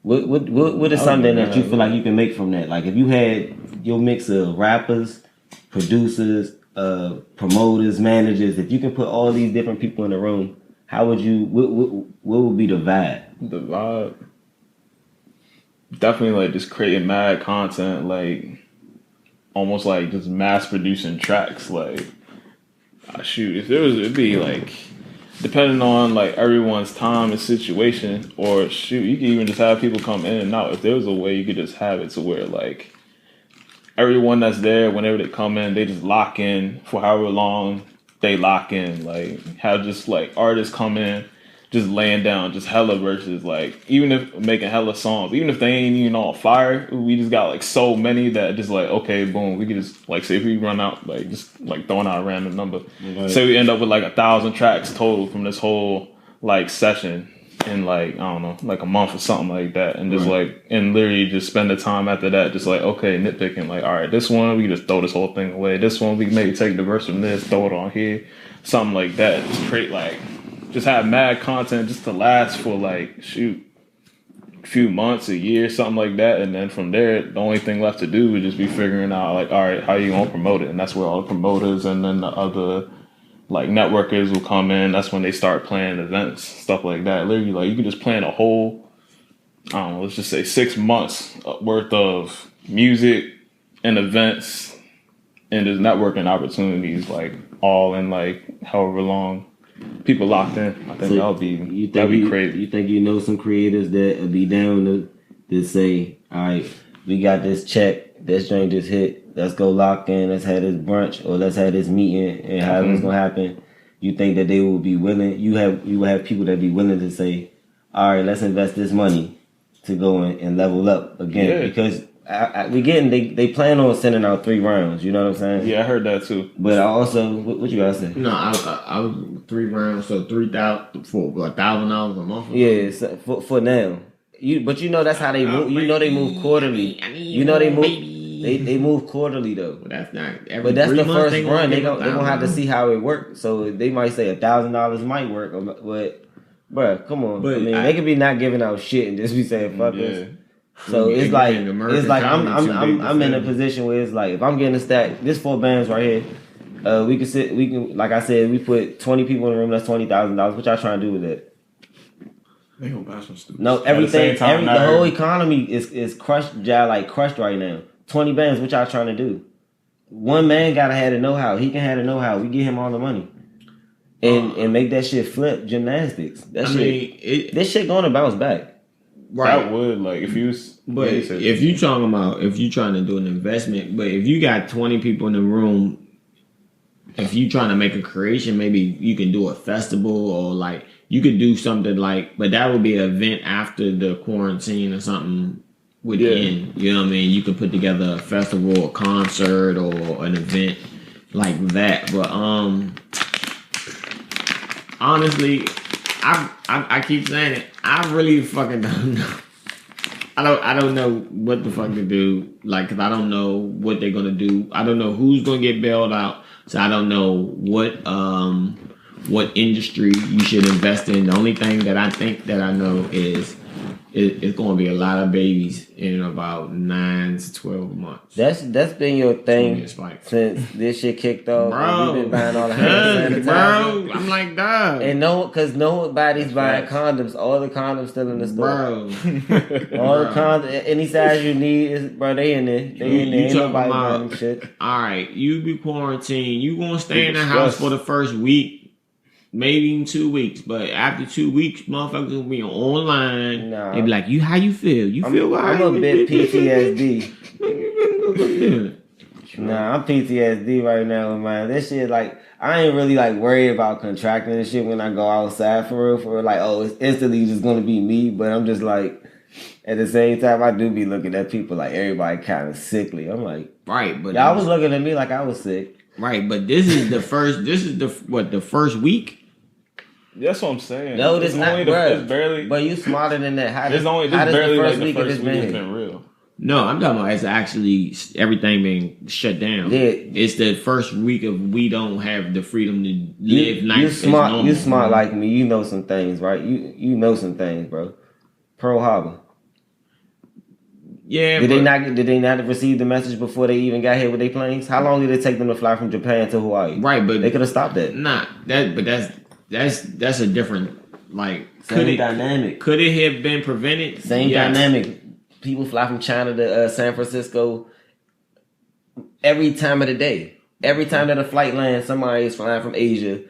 What is something that you feel like you can make from that? Like if you had your mix of rappers, producers, promoters, managers, if you can put all these different people in the room, how would you? What would be the vibe? The vibe. Definitely like just creating mad content, like almost like just mass producing tracks. Like shoot, if there was, it'd be like depending on like everyone's time and situation, or shoot, you could even just have people come in and out. If there was a way you could just have it to where like everyone that's there, whenever they come in, they just lock in for however long they lock in. Like have just like artists come in, just laying down, just hella verses, like even if making hella songs, even if they ain't even all fire, we just got like so many that just like, okay, boom, we could just like say if we run out, like just like throwing out a random number. Right. Say we end up with like 1,000 tracks total from this whole like session in like, I don't know, like a month or something like that. And just like, and literally just spend the time after that, just like, okay, nitpicking, like, all right, this one, we can just throw this whole thing away. This one, we can maybe take the verse from this, throw it on here, something like that. Just create like just have mad content just to last for like a few months, a year, something like that, and then from there, the only thing left to do would just be figuring out like, all right, how you gonna promote it, and that's where all the promoters and then the other like networkers will come in. That's when they start planning events, stuff like that. Literally, like you can just plan a whole, I don't know, let's just say 6 months worth of music and events and just networking opportunities, like all in like however long people locked in. I think that'd be crazy. You think you know some creators that would be down to say, all right, we got this check, this joint just hit, let's go lock in, let's have this brunch or let's have this meeting and how it's gonna happen. You think that they will be willing? You will have people that be willing to say, all right, let's invest this money to go and level up again because. They plan on sending out 3 rounds. You know what I'm saying? Yeah, I heard that too. But I also, what you guys say? No, I was 3 rounds, so $3,000 for $1,000 a month. Yeah, so for now. But you know that's how they move. You know they move quarterly. You know they move. They move quarterly though. But that's not. But that's the first run. They gonna have to see how it works. So they might say $1,000 might work, but bruh, come on. But I mean, they could be not giving out shit and just be saying fuck us. So it's like I'm in a position where it's like if I'm getting a stack, this 4 bands right here, we can like I said, we put 20 people in the room. That's $20,000. What y'all trying to do with that? They gonna buy some stupid. No, everything, the whole economy is crushed, crushed right now. 20 bands. What y'all trying to do? One man gotta have the know-how. He can have the know-how. We get him all the money. And make that shit flip gymnastics. This shit gonna bounce back. Right. That would if you. But if you trying to do an investment, but if you got 20 people in the room, if you trying to make a creation, maybe you can do a festival or like you could do something like, but that would be an event after the quarantine or something would end. You know what I mean? You could put together a festival, a concert, or an event like that. But honestly, I keep saying it. I really fucking don't know. I don't know what the fuck to do. Like, 'cause I don't know what they're gonna do. I don't know who's gonna get bailed out. So I don't know what industry you should invest in. The only thing that I think that I know is it's gonna be a lot of babies in about 9 to 12 months. That's been your thing since this shit kicked off. Bro, we've been buying all the hand sanitizer. Bro, I'm like, dog. And because nobody's buying condoms. All the condoms still in the store. Bro. All the condoms, any size you need, they in there. Ain't nobody buying them shit. All right, you be quarantined. You gonna stay in the house for the first week. Maybe in 2 weeks, but after 2 weeks, motherfuckers will be online. Nah. They be like, how you feel? You feel right? I'm a bit PTSD. Nah, I'm PTSD right now, man. This shit, like, I ain't really, like, worried about contracting this shit when I go outside for real. Like, oh, it's instantly just gonna be me. But I'm just like, at the same time, I do be looking at people like everybody kind of sickly. I'm like, right, but y'all was looking at me like I was sick. Right, but this is the first week? That's what I'm saying. No, it's not, bro. It's barely. But you smarter than that. How does barely the first like week the of this first week has been real? No, I'm talking about it's actually everything being shut down. Yeah. It's the first week of we don't have the freedom to live life as normal. You smart like me. You know some things, right? You know some things, bro. Pearl Harbor. Yeah. Did they not receive the message before they even got here with their planes? How long did it take them to fly from Japan to Hawaii? Right, but they could have stopped that. Nah, that's a different same dynamic. Could it have been prevented? Same dynamic. People fly from China to San Francisco every time of the day. Every time that a flight lands, somebody is flying from Asia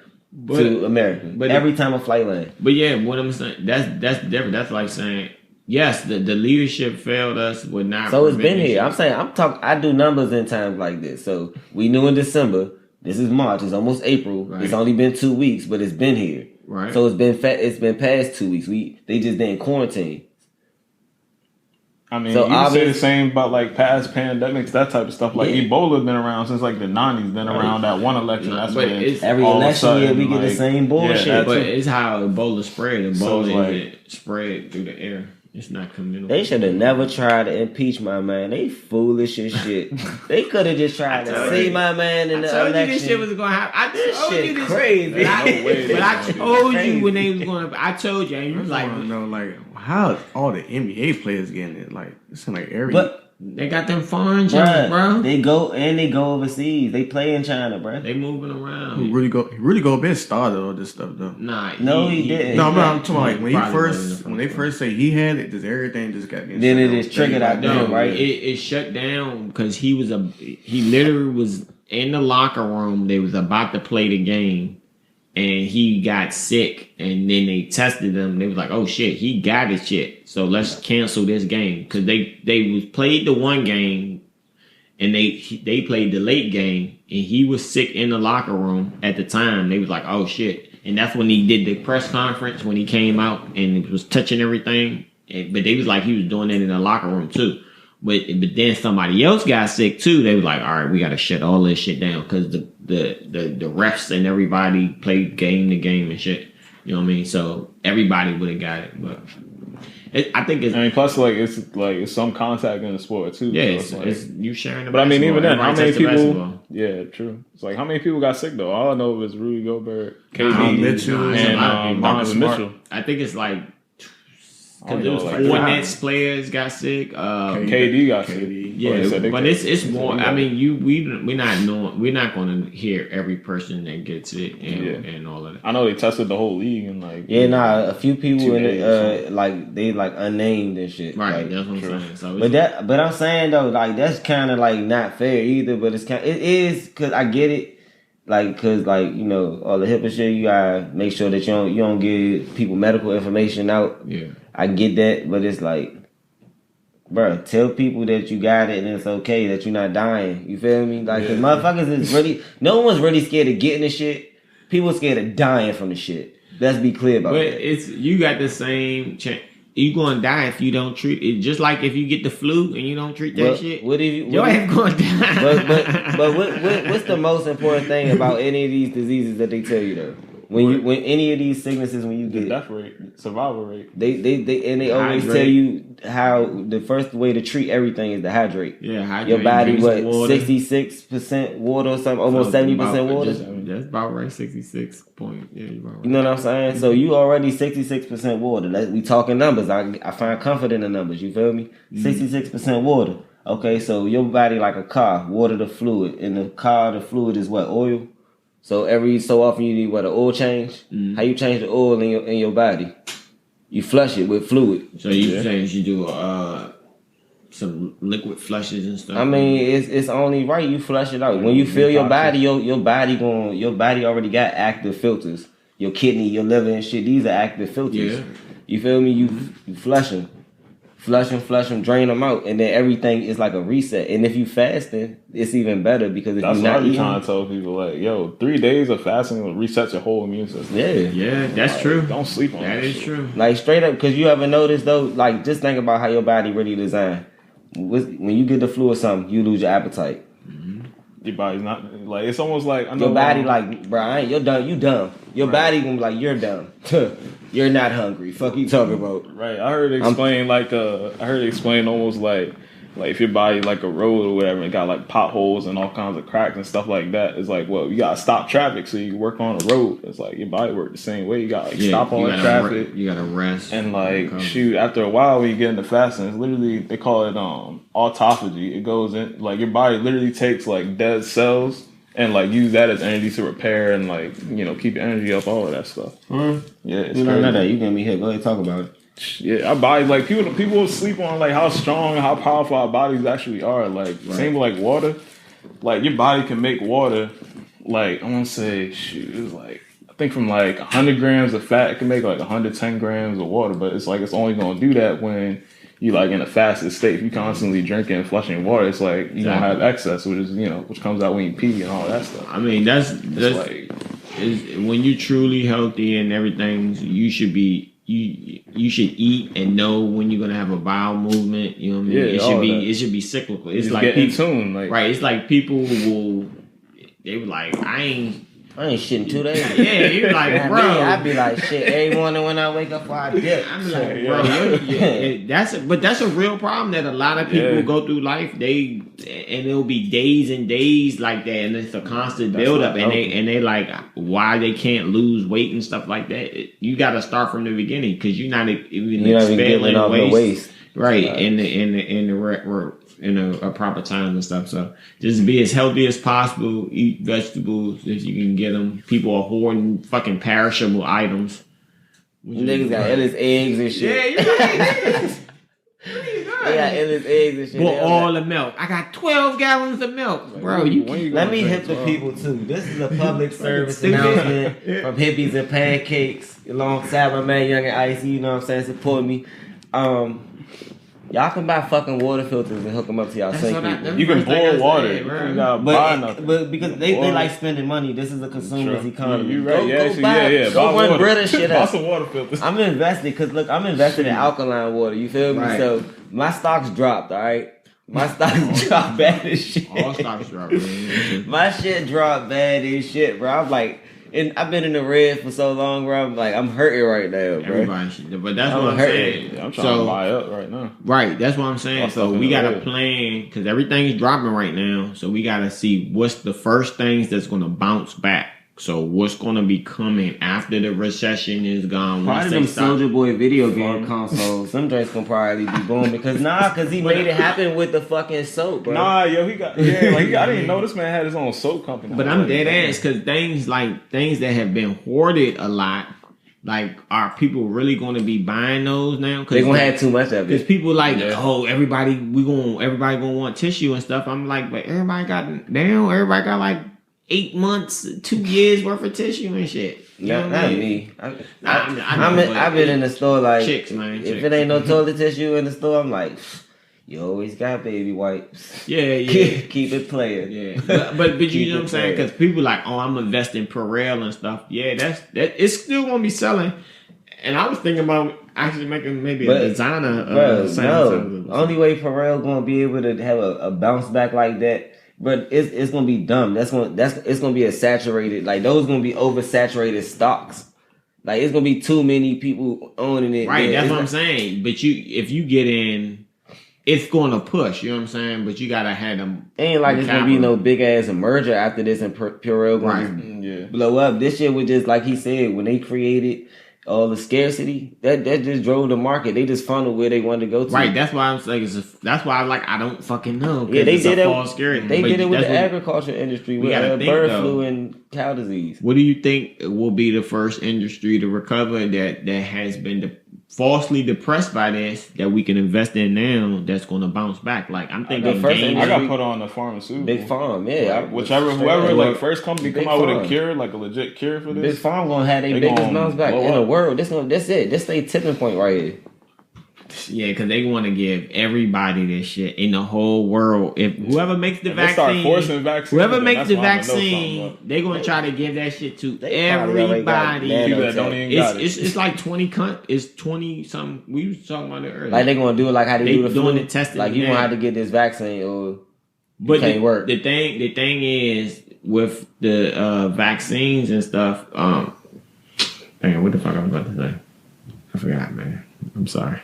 to America. But every time a flight lands. But yeah, what I'm saying, that's different. That's like saying, yes, the leadership failed us, would not. So it's been here. I'm saying I do numbers in times like this. So we knew in December. This is March. It's almost April. Right. It's only been 2 weeks, but it's been here. Right. So it's been past 2 weeks. They just didn't quarantine. I mean, so you say the same about like past pandemics, that type of stuff. Like Ebola been around since like the 90s. Been around that one election. That's when every election year we get the same bullshit. But it's how Ebola spread. Ebola spread through the air. It's not committal. They should have never tried to impeach my man. They foolish as shit. They could have just tried to see my man in the election. I told you this shit was gonna happen. This shit crazy. But I told you when they was gonna. I told you, and you was like, no, like how all the NBA players getting it? Like it's like every. But they got them foreign jobs, bro. They go overseas. They play in China, bro. They moving around. He really go been started all this stuff though. Nah, no, he didn't. No, I'm talking like when they first say he had it, just everything just got. Then it is triggered out there, right? It shut down because he literally was in the locker room. They was about to play the game. And he got sick, and then they tested him. They was like, "Oh shit, he got his shit. So let's cancel this game." Because they was played the one game, and they played the late game, and he was sick in the locker room at the time. They was like, "Oh shit," and that's when he did the press conference when he came out and was touching everything. But they was like he was doing it in the locker room too. But then somebody else got sick too. They was like, all right, we got to shut all this shit down because the refs and everybody played game to game and shit. You know what I mean? So everybody would have got it. But I think it's. I mean, plus it's some contact in the sport too. Yeah, so it's you sharing the. But I mean, even then, how many people? Basketball. Yeah, true. It's like how many people got sick though? All I know is Rudy Gobert, KD, Mitchell, and Donovan Mitchell. I think it's like. Because there was like four Nets players got sick. KD got sick. Yeah, but it's more. I mean, we're not going to hear every person that gets it and all of that. I know they tested the whole league and like a few people in it like they like unnamed and shit. Right, like, that's what I'm saying. So but I'm saying though, like that's kind of like not fair either. But it is because I get it. Like, cause like, you know, all the HIPAA shit, you gotta make sure that you don't give people medical information out. Yeah. I get that, but it's like, bro, tell people that you got it and it's okay, that you're not dying. You feel me? Like, cause motherfuckers is really, no one's really scared of getting the shit. People scared of dying from the shit. Let's be clear about that. But you got the same chance. You gonna die if you don't treat it. Just like if you get the flu and you don't treat that shit. Your ass gonna die. But what's the most important thing about any of these diseases that they tell you though? When any of these sicknesses, when you get death rate, survival rate, they always tell you how the first way to treat everything is to hydrate. Yeah, hydrate. Your body 66% water or something, almost 70% water. That's about right. 66 point. Yeah, you're about right. You know what I'm saying? So you already 66% water. We talking numbers. I find comfort in the numbers. You feel me? 66% water. Okay, so your body like a car, water the fluid. In the car, the fluid is what? Oil. So every so often you need what, an oil change? How you change the oil in your body? You flush it with fluid. So you change, you do some liquid flushes and stuff. I mean, it's only right you flush it out. When you feel your body, your body already got active filters. Your kidney, your liver and shit, these are active filters. Yeah. You feel me? You flush them. Flush them, drain them out, and then everything is like a reset. And if you fasting, it's even better because if you're not eating, trying to tell people like, yo, 3 days of fasting will reset your whole immune system. Yeah, that's true. Don't sleep on that. That is true. Like straight up, because you ever notice though, like just think about how your body really designed. When you get the flu or something, you lose your appetite. Your body's not like it's almost like I know your body like, bro, you're dumb. You dumb. Your body gonna be like, you're dumb. You're not hungry. Fuck you talking about. Right. I heard it explain almost like if your body like a road or whatever, it got like potholes and all kinds of cracks and stuff like that. It's like, well, you gotta stop traffic so you work on a road. It's like your body work the same way. You gotta stop all that traffic. You gotta rest. And like shoot, after a while when you get into fasting, it's literally they call it autophagy. It goes in like your body literally takes like dead cells and like use that as energy to repair and like, you know, keep your energy up, all of that stuff. Yeah, it's you know that. You get me here. Go ahead, talk about it. Yeah, our bodies, like people sleep on like how strong and how powerful our bodies actually are. Like same with like water. Like your body can make water. Like I want to say, it's like I think from like 100 grams of fat, it can make like 110 grams of water. But it's like it's only gonna do that when you like in a fasted state. If you constantly drinking and flushing water, it's like you don't have excess, which comes out when you pee and all that stuff. I mean that's like when you're truly healthy and everything, you should be. You should eat and know when you're gonna have a bowel movement. You know what I mean? It should be cyclical. It's like get in tune, like right. It's like people they were like, I ain't I ain't shitting 2 days. Yeah, you like, Man, bro. I be like, shit, every morning when I wake up, I dip. I'm like, bro, that's a real problem that a lot of people go through life. And it'll be days and days like that, and it's a constant buildup. And they like why they can't lose weight and stuff like that. You got to start from the beginning because you're not even expelling waste, right? In a proper time and stuff. So just be as healthy as possible. Eat vegetables if you can get them. People are hoarding fucking perishable items. Niggas got endless eggs and shit. Yeah, you got eggs. They got endless eggs and shit. But all the milk. I got 12 gallons of milk. Bro, let me hit the people too. This is a public service announcement from Hippies and Pancakes alongside my man Young and Icy, you know what I'm saying, support me. Y'all can buy fucking water filters and hook them up to y'all sink. You can boil water. You gotta buy nothing. But because they like spending money. This is a consumer's economy. You right? Go run bread and shit up. Buy some water filters. I'm invested because look, I'm invested in alkaline water. You feel me? Right. So my stocks dropped. All right, my stocks dropped bad as shit. All stocks dropped. My shit dropped bad as shit, bro. I'm like. And I've been in the red for so long, bro. I'm hurting right now, bro. Everybody should, but that's what I'm saying. I'm trying to buy up right now. Right, that's what I'm saying. So we got to plan because everything's dropping right now. So we got to see what's the first things that's going to bounce back. So what's going to be coming after the recession is gone? Probably them Soulja Boy video game consoles. Some drinks gonna probably be booming because he made it happen with the fucking soap, bro. Nah, yo, I didn't know this man had his own soap company. But I'm dead ass because things that have been hoarded a lot. Like, are people really going to be buying those now? They're gonna have too much of it. Because people everybody gonna want tissue and stuff. I'm like, but everybody got like 8 months, 2 years worth of tissue and shit. Not me. I've been in the store like chicks, man. If it ain't no toilet tissue in the store, I'm like, you always got baby wipes. Yeah. Keep it playing. Yeah, but you know what I'm saying? Because people like, oh, I'm investing in Purell and stuff. Yeah, that it's still gonna be selling. And I was thinking about actually making maybe a designer. Only way Purell gonna be able to have a bounce back like that. But it's gonna be dumb. It's gonna be a saturated, like those gonna be oversaturated stocks. Like it's gonna be too many people owning it. Right, that's what I'm saying. But if you get in, it's gonna push. You know what I'm saying? But you gotta have them. Ain't like it's gonna be no big ass merger after this and Purell gonna blow up. This shit was just like he said when they created all the scarcity that just drove the market. They just funneled where they wanted to go to. Right. That's why I'm saying. That's why I don't fucking know. Yeah, they did it. They did it with the agriculture industry with bird flu and cow disease. What do you think will be the first industry to recover that has been falsely depressed by this that we can invest in now that's going to bounce back? Like I'm thinking, I got put on the pharmaceutical. Big Farm, yeah. Whoever like first company come out with a cure, like a legit cure for this. Big Farm gonna have their biggest bounce back in the world. That's it. This they tipping point right here. Yeah, because they want to give everybody this shit in the whole world. If whoever makes the vaccine, whoever makes the vaccine, they're gonna try to give that shit to everybody. It's like 20. It's 20 something. We was talking about it earlier. Like they gonna do it like how they do the doing flu. the testing. Like you gonna have to get this vaccine or but it can't work. The thing is with the vaccines and stuff. Dang, what the fuck I was about to say? I forgot, man. I'm sorry.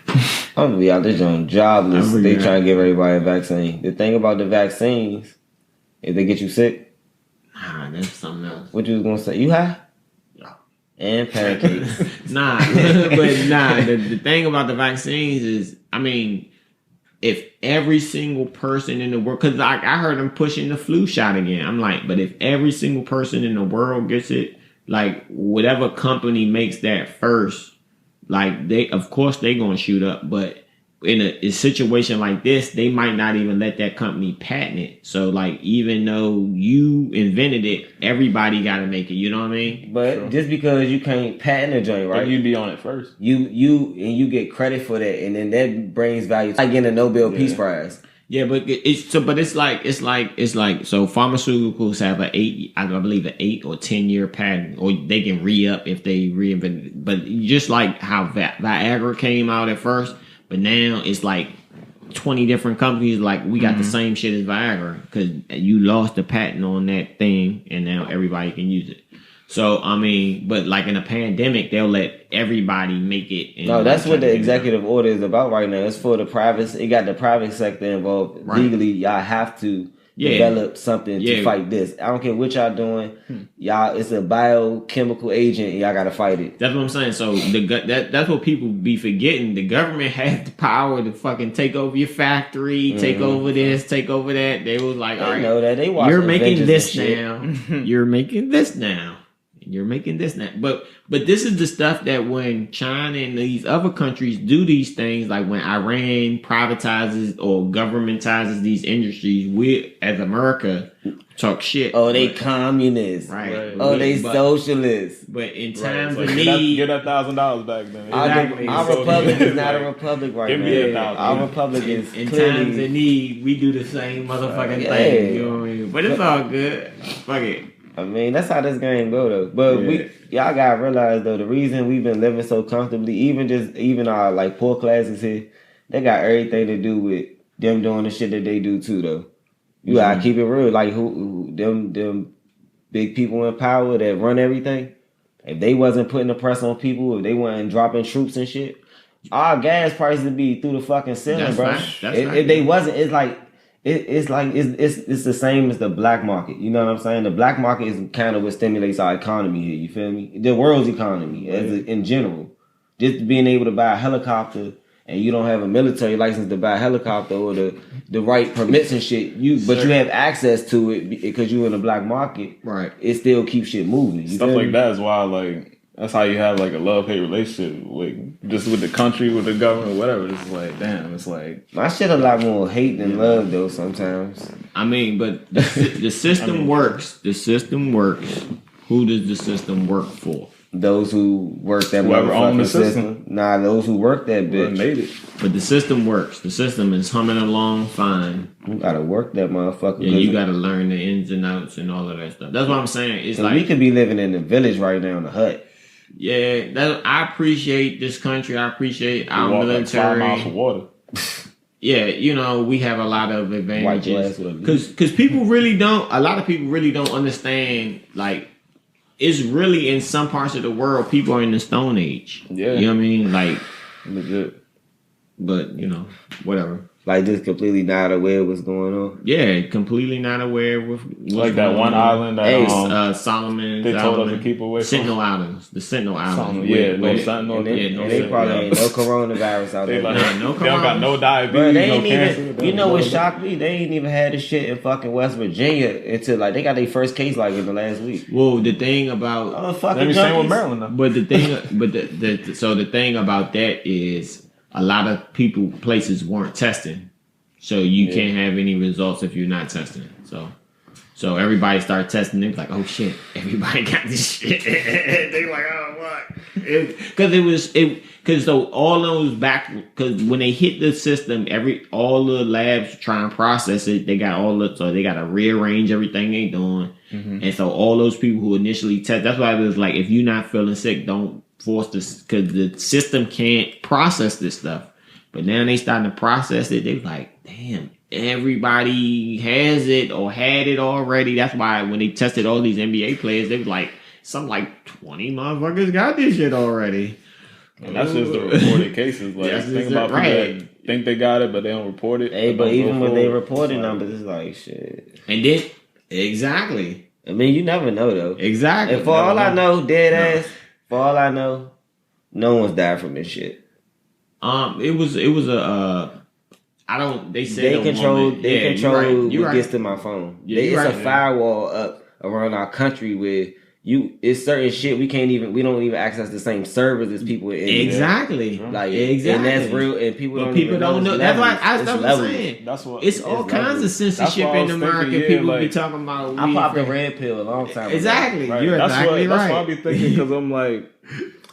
I'm gonna be out there doing jobless. They trying to give everybody a vaccine. The thing about the vaccines, if they get you sick, nah, that's something else. What you was gonna say? You high? Yeah. And pancakes. The thing about the vaccines is, I mean, if every single person in the world, because I heard them pushing the flu shot again. I'm like, but if every single person in the world gets it, like whatever company makes that first. Like of course they gonna shoot up, but in a situation like this, they might not even let that company patent it. So like, even though you invented it, everybody got to make it. You know what I mean? But just because you can't patent a joint, right? You'd be on it first. You get credit for that, and then that brings value. Like getting a Nobel Peace Prize. Yeah, but it's like so pharmaceuticals have I believe an 8 or 10 year patent, or they can re-up if they reinvent it. But just like how Viagra came out at first, but now it's like 20 different companies like we got the same shit as Viagra because you lost the patent on that thing and now everybody can use it. So I mean, but like in a pandemic, they'll let everybody make it. No, that's what the executive order is about right now. It's for the private. It got the private sector involved. Right. Legally, y'all have to develop something to fight this. I don't care what y'all doing. Y'all, it's a biochemical agent. And y'all got to fight it. That's what I'm saying. So that's what people be forgetting. The government has the power to fucking take over your factory, take over this, take over that. They was like, all right, know that. They watch you're making this now. You're making this now. You're making this now. But this is the stuff that when China and these other countries do these things, like when Iran privatizes or governmentizes these industries, we as America talk shit. Oh, they communists. Right. Oh, they socialists. But in times of need, get that $1,000 back then. Exactly. Our republic is not a republic right now. Give me $1,000. Our republic is in clearly, times of need, we do the same motherfucking thing. You know what I mean? But it's all good. Fuck it. I mean, that's how this game go though. But y'all gotta realize though, the reason we've been living so comfortably, even our like poor classes here, they got everything to do with them doing the shit that they do too though. You gotta keep it real. Like who them big people in power that run everything, if they wasn't putting the press on people, if they weren't dropping troops and shit, our gas prices would be through the fucking ceiling, bro. If they wasn't, it's like it's the same as the black market. You know what I'm saying? The black market is kind of what stimulates our economy here. You feel me? The world's economy in general. Just being able to buy a helicopter and you don't have a military license to buy a helicopter or the right permits and shit. But you have access to it because you're in the black market. Right. It still keeps shit moving. Stuff like that is why like. That's how you have like a love-hate relationship with the country, with the government, whatever. It's like, damn, it's like... My shit a lot more hate than love, though, sometimes. I mean, but the system works. The system works. Who does the system work for? Those who work that whoever own the system. Nah, those who work that bitch. Made it. But the system works. The system is humming along fine. You gotta work that motherfucker. Yeah, you gotta learn the ins and outs and all of that stuff. That's what I'm saying. It's like... we could be living in the village right now in the hut. Yeah, I appreciate this country. I appreciate our military. Like 5 miles of water. Yeah, you know, we have a lot of advantages. Because people really don't, a lot of people really don't understand, like, it's really in some parts of the world, people are in the Stone Age. Yeah. You know what I mean? Like, legit. But, you know, whatever. Like, just completely not aware of what's going on. Yeah, completely not aware with what's like that one island that Solomon. They told us to keep away from. Sentinel Islands. The Sentinel Islands. Yeah, no Sentinel. They probably ain't no coronavirus out there. No corona. They don't got no diabetes, bro, they no ain't cancer. Even, you know what shocked me? They ain't even had this shit in fucking West Virginia until like they got their first case like in the last week. Well, the thing about fucking same with Maryland though. But the thing, so the thing about that is a lot of places weren't testing. So you can't have any results if you're not testing. So everybody started testing. They're like, oh shit, everybody got this shit. They're like, oh what? Because all those because when they hit the system, all the labs try and process it. They got so they got to rearrange everything they doing. Mm-hmm. And so all those people who initially test, that's why it was like, if you're not feeling sick, don't force this, because the system can't process this stuff. But now they starting to process it. They're like, damn, everybody has it or had it already. That's why when they tested all these NBA players, they was like, something like 20 motherfuckers got this shit already. And that's just the reported cases. Like, think about people that think they got it, but they don't report it. Hey, but even when they reported numbers, it's like, shit. And then, exactly. I mean, you never know, though. Exactly. And for all I know, for all I know, no one's died from this shit. It was a they said they control what gets to my phone. Yeah, it's a firewall up around our country where it's certain shit we don't even access the same servers as people in exactly. Like exactly. And that's real, and people don't know. That's why I was saying. That's what it's all kinds of censorship in America. People be talking about. I popped a red pill a long time ago. Exactly. Right. You're exactly right. That's what I be thinking, because I'm like,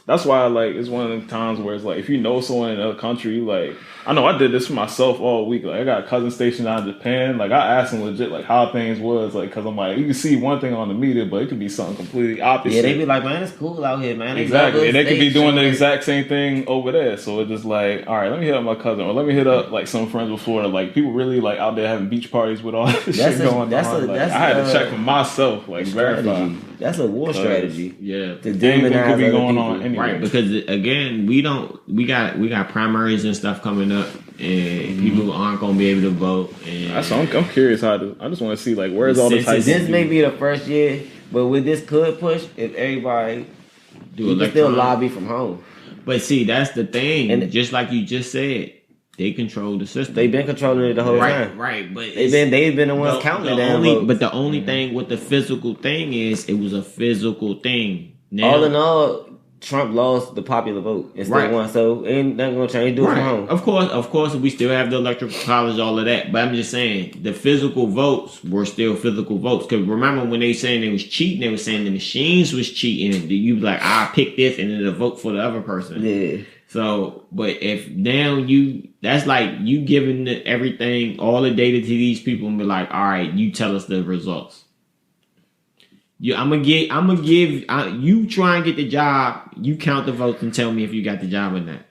that's why like it's one of the times where it's like if you know someone in another country, like I know I did this for myself all week. Like I got a cousin stationed out in Japan. Like I asked him legit like how things was like because I'm like you can see one thing on the media, but it could be something completely opposite. Yeah, they be like, man, it's cool out here, man. Exactly, and they could be doing the exact same thing over there. So it's just like, all right, let me hit up my cousin or let me hit up like some friends with Florida. Like people really like out there having beach parties with all this shit going on. Like, I had to check for myself, like verify. That's a war strategy. Yeah, to demonize could be going people. on anyway. Right, because again, we got primaries and stuff coming up, and people aren't gonna be able to vote. And I'm curious how to. I just want to see like where's all the types. This may be the first year, but with this could push if everybody you can still lobby from home. But see, that's the thing. And just like you just said, they control the system. They've been controlling it the whole time. Right. But they've been the ones counting it down. But the only thing with the physical thing is it was a physical thing. Now, all in all, Trump lost the popular vote and still won. So ain't nothing gonna change. Do it from home. Of course, we still have the electoral college, all of that. But I'm just saying the physical votes were still physical votes. Because remember when they saying they was cheating, they was saying the machines was cheating, and you be like, I pick this, and then the vote for the other person. Yeah. So, but if now that's like you giving everything, all the data to these people and be like, all right, you tell us the results. I'm gonna give you try and get the job. You count the votes and tell me if you got the job or not.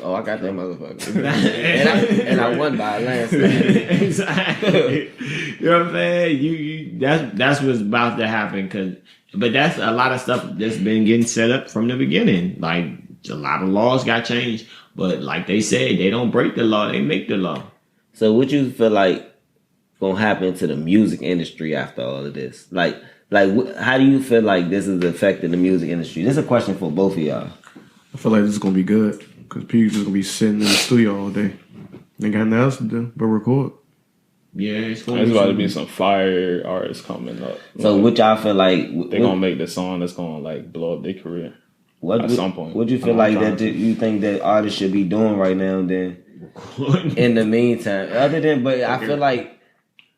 Oh, I got that motherfucker, and I won by a landslide. Exactly. You know what I'm saying? You that's what's about to happen. But that's a lot of stuff that's been getting set up from the beginning. Like a lot of laws got changed, but like they said, they don't break the law; they make the law. So, what you feel like gonna happen to the music industry after all of this? Like, how do you feel like this is affecting the music industry? This is a question for both of y'all. I feel like this is gonna be good because people just gonna be sitting in the studio all day. They got nothing else to do but record. Yeah, it's about to be some fire artists coming up. So, what y'all feel like they're gonna make the song that's gonna like blow up their career at some point? What you feel like that you think that artists should be doing right now? Then, in the meantime, I feel like.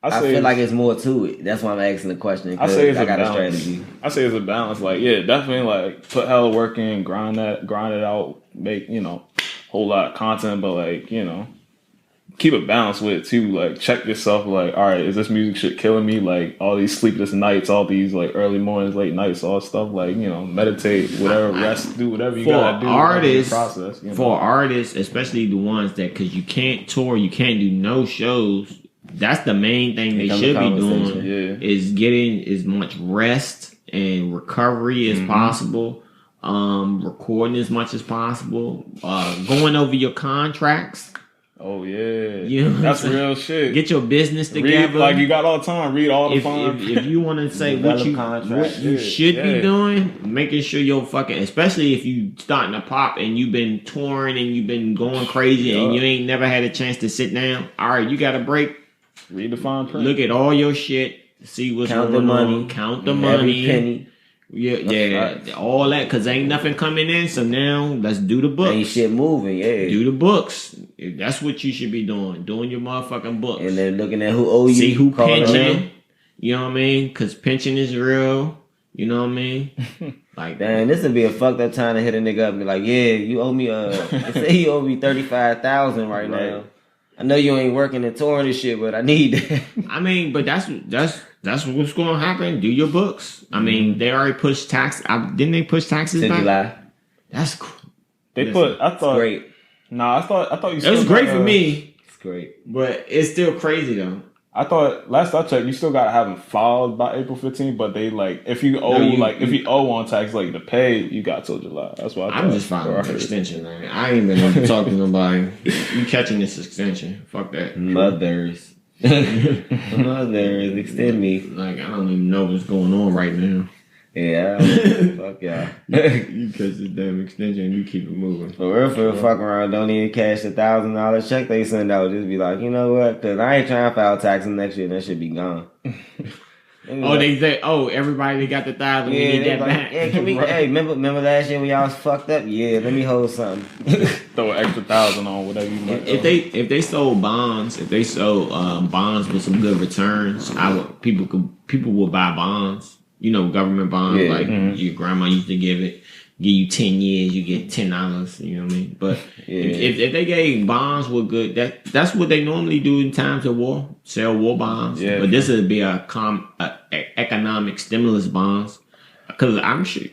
I feel like it's more to it. That's why I'm asking the question. I say it's I got a strategy. I say it's a balance. Like, yeah, definitely like put hella work in, grind it out, make, whole lot of content, but like, keep it balanced with it too. Like check yourself, like, all right, is this music shit killing me? Like all these sleepless nights, all these like early mornings, late nights, all stuff, like, meditate, whatever, rest, do whatever you gotta do. For artists, especially the ones that, cause you can't tour, you can't do no shows. That's the main thing they should be doing is getting as much rest and recovery as possible, recording as much as possible, going over your contracts. Oh yeah, that's real shit. Get your business together. Read, like you got all the time. Read all the fine. If you want to say what you should be doing, making sure you're fucking, especially if you starting to pop and you've been touring and you've been going crazy and you ain't never had a chance to sit down. All right, you got a break. Read the fine print. Look at all your shit. See what's going on. Count the money. Every penny. Yeah, all that, because ain't nothing coming in. So now let's do the books. Ain't shit moving. Yeah, do the books. That's what you should be doing your motherfucking books. And then looking at who owe you. See who pension. You know what I mean? Because pension is real. You know what I mean? Like, damn, this would be a fucked up time to hit a nigga up and be like, yeah, you owe me say you owe me $35,000 right now. I know you ain't working and touring this shit, but I need that. I mean, but that's what's going to happen. Do your books. I mean, they already pushed tax. Didn't they push taxes back? July. That's cool. They put. I thought. Great. Nah, I thought you. It was great for me. It's great, but it's still crazy though. I thought last I checked, you still gotta have them filed by April 15th. But they like if you owe if you owe on tax like to pay, you got till July. That's why I'm just filing for extension, man. I ain't been talking to nobody. You catching this extension? Fuck that. Mothers, extend me. Like I don't even know what's going on right now. Yeah, fuck y'all. You catch this damn extension and you keep it moving. For real, fuck around. Don't even cash $1,000 check they send out. Just be like, you know what? Because I ain't trying to file taxes next year. That should be gone. They say, everybody that got the $1,000, we need that back. Yeah, can we? Hey, remember last year when y'all was fucked up? Yeah, let me hold something. Throw an extra $1,000 on whatever you want. If they sold bonds, bonds with some good returns, people will buy bonds. Government bonds, your grandma used to give it. give you 10 years, you get $10. You know what I mean? But if they gave bonds were good, that's what they normally do in times of war, sell war bonds. Yeah. But this would be a economic stimulus bonds, because I'm sure.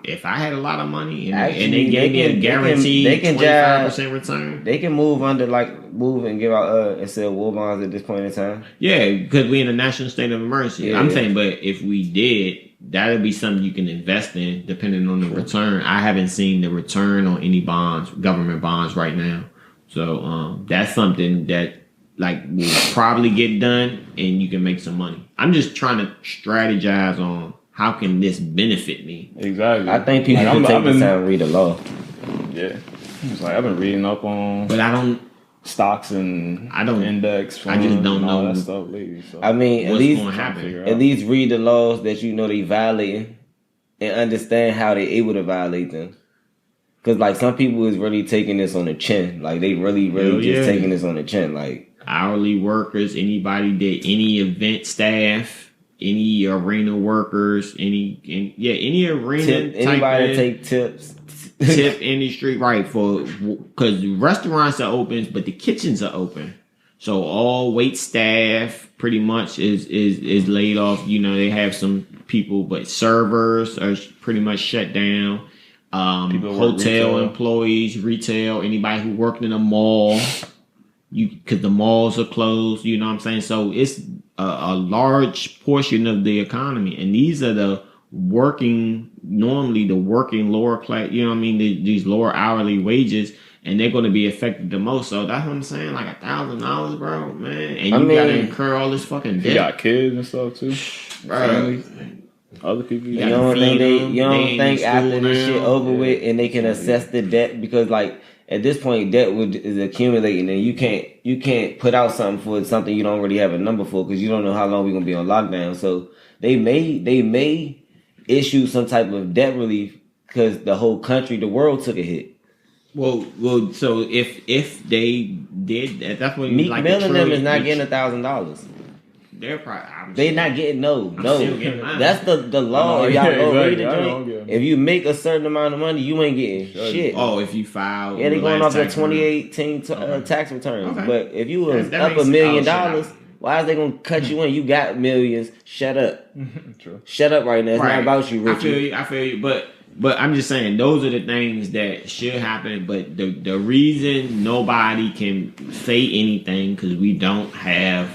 If I had a lot of money and they gave me a guaranteed 25% return, they can move and give out and sell war bonds at this point in time. Yeah, because we're in a national state of emergency. Yeah, I'm saying, but if we did, that'll be something you can invest in depending on the return. I haven't seen the return on any bonds, government bonds right now. So that's something that will probably get done and you can make some money. I'm just trying to strategize on how can this benefit me? Exactly. I think people can take the time and read the law. Yeah. It's I've been reading up on stocks and index funds. I just don't know that stuff lately. So. I mean, what's going to happen? At least read the laws that you know they violating and understand how they're able to violate them. Because some people is really taking this on the chin. They really just taking this on the chin. Hourly workers, any event staff, any arena workers, any arena anybody that take tips. Tip industry, right? Because restaurants are open, but the kitchens are open. So all wait staff pretty much is laid off. They have some people, but servers are pretty much shut down. Hotel employees, retail, anybody who worked in a mall, because the malls are closed. You know what I'm saying? So it's a large portion of the economy, and these are the working lower class, you know what I mean, these lower hourly wages, and they're going to be affected the most. So that's what I'm saying, $1,000, bro, man, and you got to incur all this fucking debt. You got kids and stuff too, bro. Other people, you don't think after this shit over with and they can assess the debt, because at this point debt is accumulating, and you can't put out something for something you don't really have a number for, because you don't know how long we're gonna be on lockdown. So they may issue some type of debt relief because the whole country, the world took a hit. Well. So if they did, that's what Meek Mill and them is not getting $1,000. They're probably. They not getting no. That's the law. If y'all go read the joint, if you make a certain amount of money, you ain't getting shit. Oh, if you file. Yeah, they going off their 2018 tax returns. Okay. But if you was up $1 million, why is they gonna cut you in? You got millions. Shut up. True. Shut up right now. It's not about you, Richard. I feel you. But I'm just saying, those are the things that should happen. But the reason nobody can say anything, because we don't have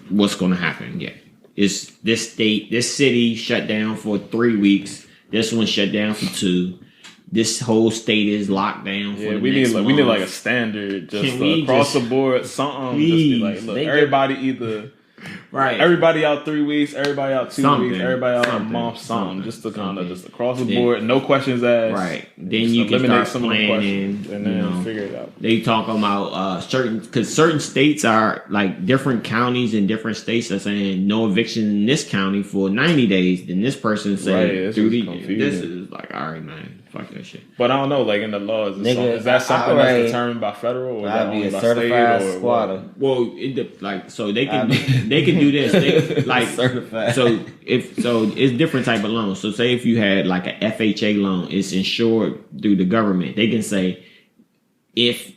what's going to happen yet. Is this city shut down for 3 weeks. This one shut down for 2. This whole state is locked down for we need a standard just across the board, something. Please, just be look, everybody either everybody out 3 weeks, everybody out 2 weeks, everybody out a month, something. Just to kind of just across the board, no questions asked. Right. Then you can start planning and then figure it out. They talk about certain states are different counties in different states are saying no eviction in this county for 90 days. Then this person said this is all right, man. Fuck that shit. But I don't know, in the law, is that something that's determined by federal or I'd be a certified squatter? Well, so they can do this. Certified. So it's different type of loans. So say if you had a FHA loan, it's insured through the government. They can say if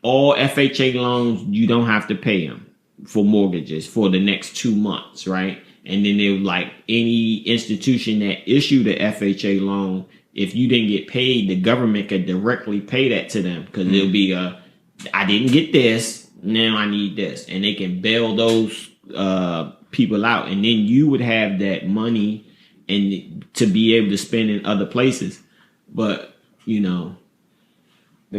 all FHA loans, you don't have to pay them for mortgages for the next 2 months, right? And then they any institution that issued the FHA loan, if you didn't get paid, the government could directly pay that to them, because it'll be I didn't get this, now I need this, and they can bail those people out, and then you would have that money and to be able to spend in other places. But the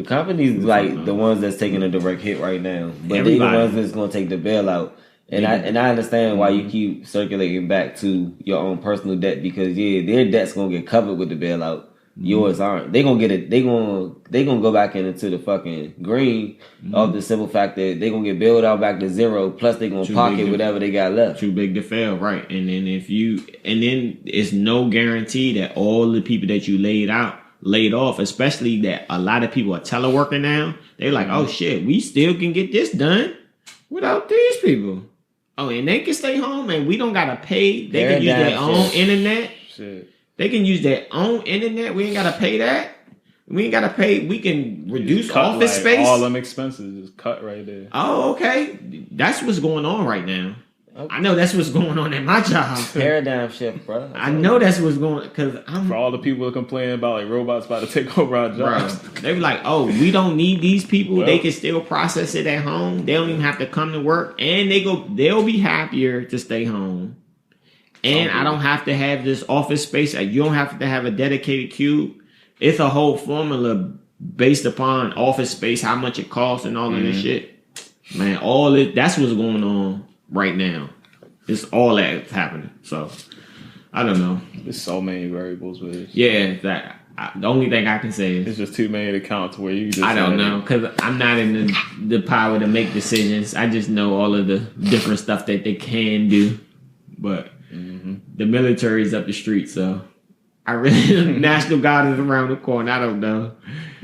companies the ones that's taking a direct hit right now, but they're the ones that's going to take the bailout. And I understand why you keep circulating back to your own personal debt, because their debt's gonna get covered with the bailout. Yours aren't. They gonna get it. They gonna go back into the fucking green of the simple fact that they gonna get bailed out back to zero. Plus they gonna pocket whatever they got left. Too big to fail, right? And then then it's no guarantee that all the people that you laid off, especially that a lot of people are teleworking now. They oh shit, we still can get this done without these people. Oh, and they can stay home, and we don't gotta pay. They can use their own internet. Shit. They can use their own internet. We ain't gotta pay that. We ain't gotta pay. We can reduce office space. All them expenses just cut right there. Oh, okay. That's what's going on right now. Okay. I know that's what's going on at my job. Paradigm shift, bro. I know that's what's going on because I'm for all the people that complain about like robots about to take over our jobs. They be like, "Oh, we don't need these people. Well, they can still process it at home. They don't even have to come to work, and they'll be happier to stay home. And I don't have to have this office space. You don't have to have a dedicated cube. It's a whole formula based upon office space, how much it costs, and all of this shit. Man, that's what's going on right now. It's all that's happening. So I don't know. There's so many variables with it. Yeah, the only thing I can say is it's just too many to count to where you just. I don't know because I'm not in the power to make decisions. I just know all of the different stuff that they can do, but the military's up the street, so. I really National Guard is around the corner. I don't know.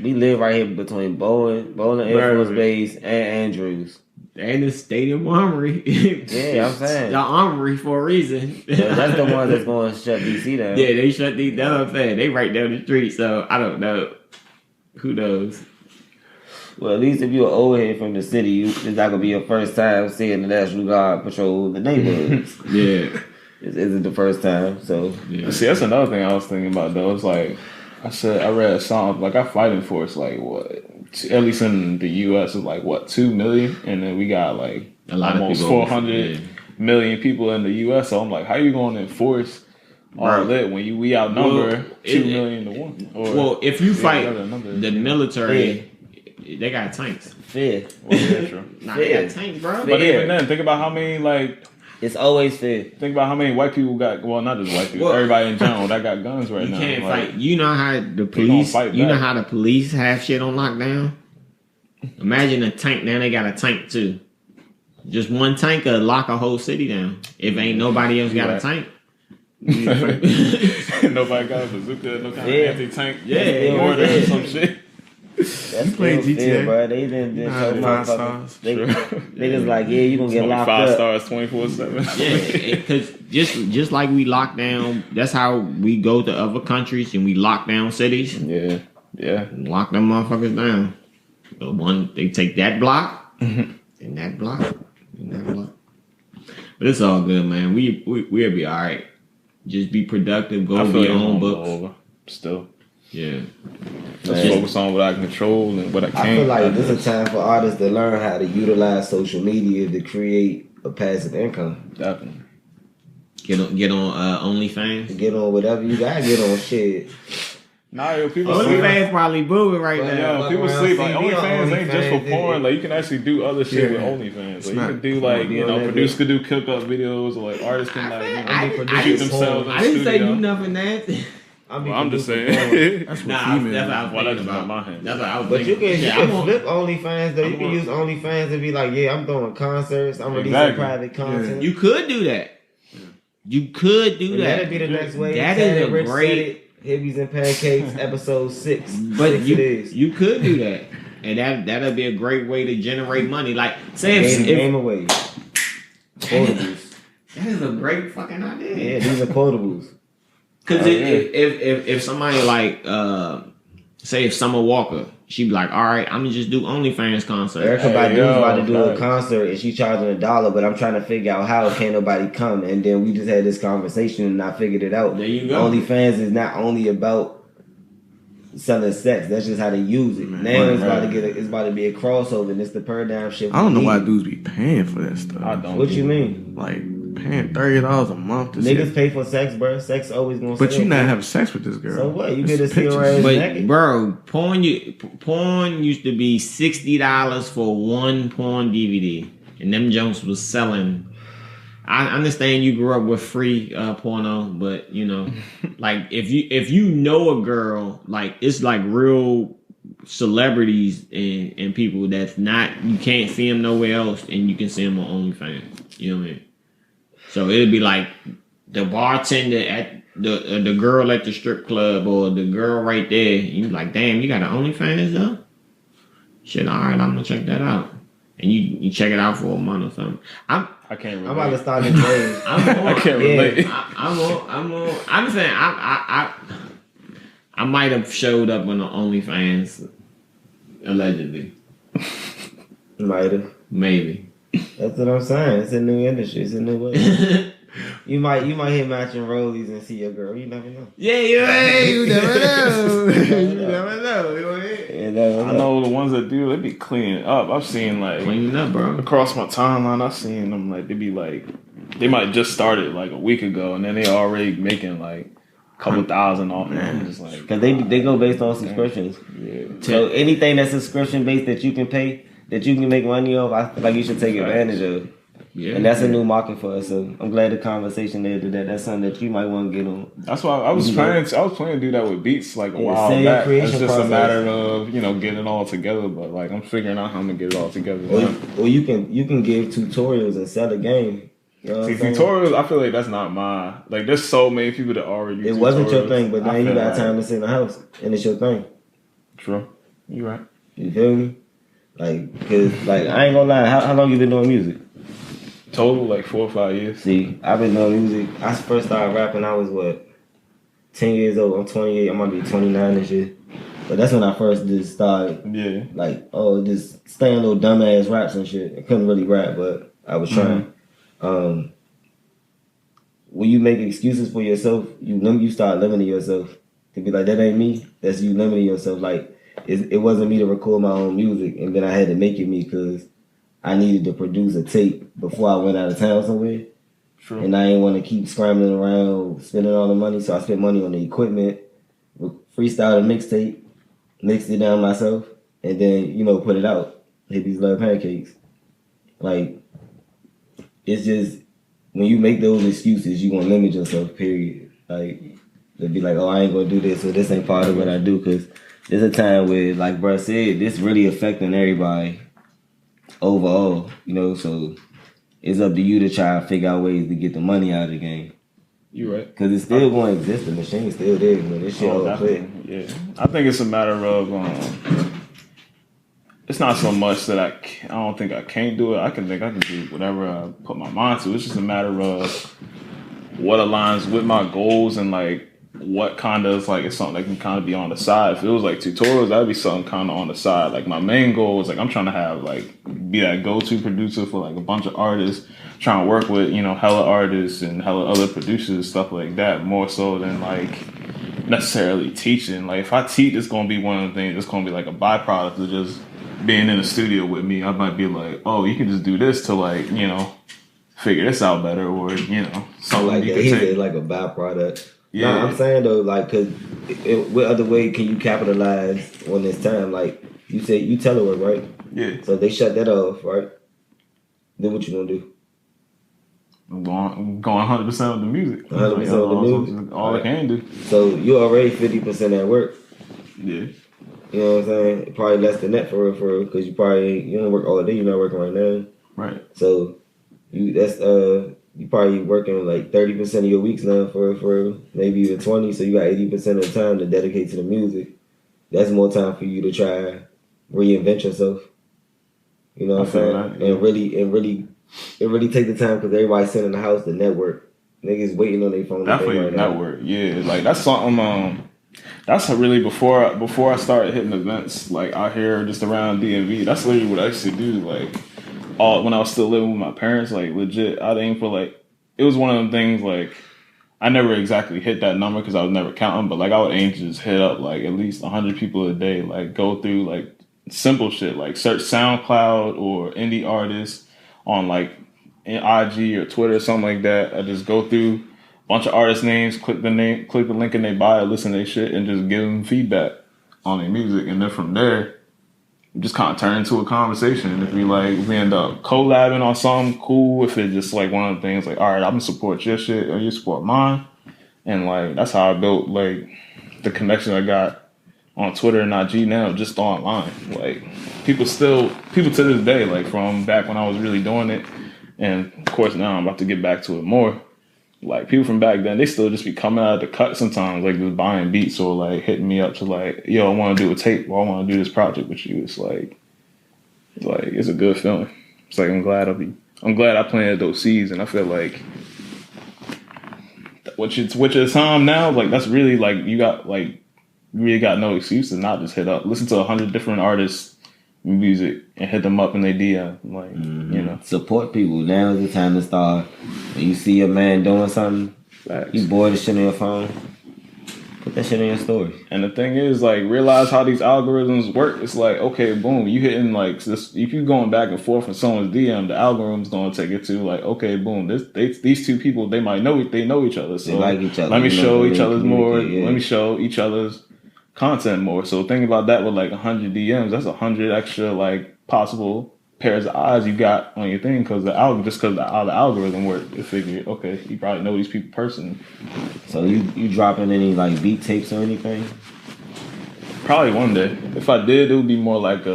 We live right here between Bowling Air Force Base, and Andrews. And the Stadium Armory. Yeah, I'm saying. The Armory for a reason. That's the one that's going to shut DC down. Yeah, they shut these down. I'm saying. They right down the street, so I don't know. Who knows? Well, at least if you're an old head from the city, it's not going to be your first time seeing the National Guard patrol the neighborhoods. Yeah. It isn't the first time, so yeah. See, that's another thing I was thinking about though. It's like I read a song like our fighting force, like what? At least in the U.S. is like what 2 million, and then we got like a lot almost of 400 million people in the U.S. So I'm like, how you going to enforce all that when we outnumber 2 million to 1? Well, if you fight the military, they got tanks. Fair. Well, yeah, true. They got tanks, bro. But even then, think about how many like. It's always fair. Think about how many white people got. Well, not just white people. Everybody in general that got guns right now. You can't fight. You know how the police. You know how the police have shit on lockdown. Imagine a tank. Now they got a tank too. Just one tank could lock a whole city down. If ain't nobody else got a tank. Nobody got a bazooka. No kind of anti-tank. Yeah, or some shit. That's played GTA, bro. They didn't show motherfuckers. Niggas like, yeah, you gonna get locked up. 5 stars, 24/7. Yeah, because just like we lock down, that's how we go to other countries and we lock down cities. Yeah. Lock them motherfuckers down. The one they take that block and that block and that block. But it's all good, man. We'll be all right. Just be productive. Go be your own books. Still. Yeah. Let's focus on what I can control and what I can't. I feel like this is a time for artists to learn how to utilize social media to create a passive income. Definitely. Get on OnlyFans. Get on whatever you gotta get on shit. Nah, yo, people OnlyFans probably booming right now. Yo, people sleep. Like, OnlyFans ain't just for porn. Like you can actually do other shit with OnlyFans. Like you can do like producers could do cook-up videos, or like artists can like shoot themselves in the studio. I didn't say do nothing that. I'm just saying. That's what I was thinking about. My hand. That's what I was but thinking. You can flip OnlyFans though. You can use OnlyFans and be like, yeah, I'm doing concerts. I'm releasing private content. You could do that. You could do that. That'd be the next way. That is a great Hippies and Pancakes episode 6. But you could do that, and that'd be a great way to generate money. Like say if game away. Quotables. That is a great fucking idea. Yeah, these are quotables. Because if somebody like say if Summer Walker, she'd be like, all right, I'm gonna just do OnlyFans concert. Erykah Badu's about to do a concert and she's charging $1, but I'm trying to figure out how can't nobody come. And then we just had this conversation and I figured it out. There you go. OnlyFans is not only about selling sex. That's just how they use it. Now it's about to be a crossover, and it's the paradigm shift. I don't know why dudes be paying for that stuff. I don't. What you mean? Like paying $30 a month to niggas pay for sex, bro. Sex always gonna. But you not having sex with this girl. So what? You get to see her ass naked. Bro, porn used to be $60 for one porn DVD, and them junks was selling. I understand you grew up with free porno, but you know, like if you know a girl, like it's like real celebrities and people that's not, you can't see them nowhere else, and you can see them on OnlyFans. You know what I mean? So it'd be like the bartender at the girl at the strip club or the girl right there. You like, damn, you got an OnlyFans though? Shit, all right, I'm gonna check that out. and you check it out for a month or something. I can't relate. I'm about to start the day. I'm on, I can't relate. I'm on. I'm saying I might have showed up on the OnlyFans allegedly. Might have. Maybe. That's what I'm saying. It's a new industry. It's a new way. You might hit matching rollies and see your girl. You never know. Yeah, you never know. You never know. I know the ones that do, they be cleaning up. I've seen like Cleaning up, bro. across my timeline. I've seen them like they be like they might just started like a week ago, and then they already making like a couple thousand off. And just like Because they go based on subscriptions. yeah. So anything that's subscription based that you can pay, that you can make money off, I feel like you should take advantage of. Yeah. And that's a new market for us. So I'm glad the conversation there did that. That's something that you might want to get on. That's why I was planning to do that with beats like a while same back. creation It's just process. a matter of getting it all together. But like I'm figuring out how I'm gonna get it all together. Or you can give tutorials and sell a game. You know what See, I'm saying? tutorials, I feel like that's not my like. There's so many people that already do It wasn't your tutorials. thing, but now I you feel got like- time to sit in the house, and it's your thing. True, you right. You feel me? Like, cause like I ain't gonna lie. How long you been doing music? Total like 4 or 5 years. See, I've been doing music. I first started rapping. I was 10 years old. I'm 28. I'm gonna be 29 this year. But that's when I first just started. Yeah, Like, just staying little dumbass raps and shit. I couldn't really rap, but I was trying. When you make excuses for yourself, you start limiting yourself. To be like, that ain't me. That's you limiting yourself. Like, it wasn't me to record my own music, and then I had to make it me because I needed to produce a tape before I went out of town somewhere. true. And I didn't want to keep scrambling around, spending all the money, so I spent money on the equipment, freestyled a mixtape, mixed it down myself, and then, put it out. HippiesNdPancakes. Like, it's just, when you make those excuses, you're going to limit yourself, period. Like, to be like, I ain't going to do this, or this ain't part of what I do, because there's a time where, like bruh said, this really affecting everybody overall, so it's up to you to try and figure out ways to get the money out of the game. You right. Because it's still going to exist. The machine's still there. This shit all clear. Definitely. Yeah, I think it's a matter of it's not so much that I don't think I can't do it. I can do whatever I put my mind to. It's just a matter of what aligns with my goals and like what kind of like it's something that can kind of be on the side. If it was like tutorials, that'd be something kind of on the side. Like my main goal is like I'm trying to have like be that go-to producer for like a bunch of artists, trying to work with hella artists and hella other producers, stuff like that, more so than like necessarily teaching. Like if I teach, it's gonna be one of the things. It's gonna be like a byproduct of just being in the studio with me. I might be like, oh, you can just do this to like figure this out better, or something Like you that, can take. said, like a byproduct. Yeah. Nah, I'm saying though, like, cause what other way can you capitalize on this time? Like you said, you telework, right? Yeah, So they shut that off, right? Then what you gonna do? I'm going 100% of the music. 100% of the music. All I can do. So you're already 50% at work. Yeah. You know what I'm saying? Probably less than that for real, because you don't work all day. You're not working right now. Right. So you probably working like 30% of your weeks now for maybe even 20. So you got 80% of the time to dedicate to the music. That's more time for you to try reinvent yourself. You know what I'm saying? That, yeah. And really take the time, because everybody's sitting in the house to network. Niggas waiting on their phone. Definitely right now. network. Yeah, like that's something. That's really before I started hitting events like out here just around DMV. That's literally what I used to do. Like when I was still living with my parents, like legit, I'd aim for like it was one of them things like I never exactly hit that number because I was never counting, but like I would aim to just hit up like at least 100 people a day. Like go through like simple shit like search SoundCloud or indie artists on like IG or Twitter or something like that. I just go through bunch of artist names, click the link in their bio, listen to their shit, and just give them feedback on their music. And then from there, it just kind of turn into a conversation. And if we end up collabing on something, cool. If it's just like one of the things, like, all right, I'm gonna support your shit or you support mine. And like that's how I built like the connection I got on Twitter and IG now, just online. Like people to this day, like from back when I was really doing it, and of course now I'm about to get back to it more. Like people from back then, they still just be coming out of the cut sometimes, like just buying beats or like hitting me up to like, yo, I want to do a tape or I want to do this project with you. It's like Like it's a good feeling. It's like I'm glad I planted those seeds, and I feel like which is time now. Like that's really like you really got no excuse to not just hit up. Listen to 100 different artists' music and hit them up in their DM. Like you know, support people. Now is the time to start. When you see a man doing something, you bored of shit on your phone. Put that shit in your story. And the thing is, like, realize how these algorithms work. It's like, okay, boom, you hitting like this. If you going back and forth in someone's DM, the algorithm's gonna take it to like, okay, boom, these two people they know each other, so they like each other. Let me show each other's more. Yeah. Let me show each other's content more. So think about that with like 100 DMs. That's 100 extra like possible pairs of eyes you got on your thing because how the algorithm work. It figured, okay, you probably know these people personally. So you dropping any like beat tapes or anything? Probably one day. If I did, it would be more like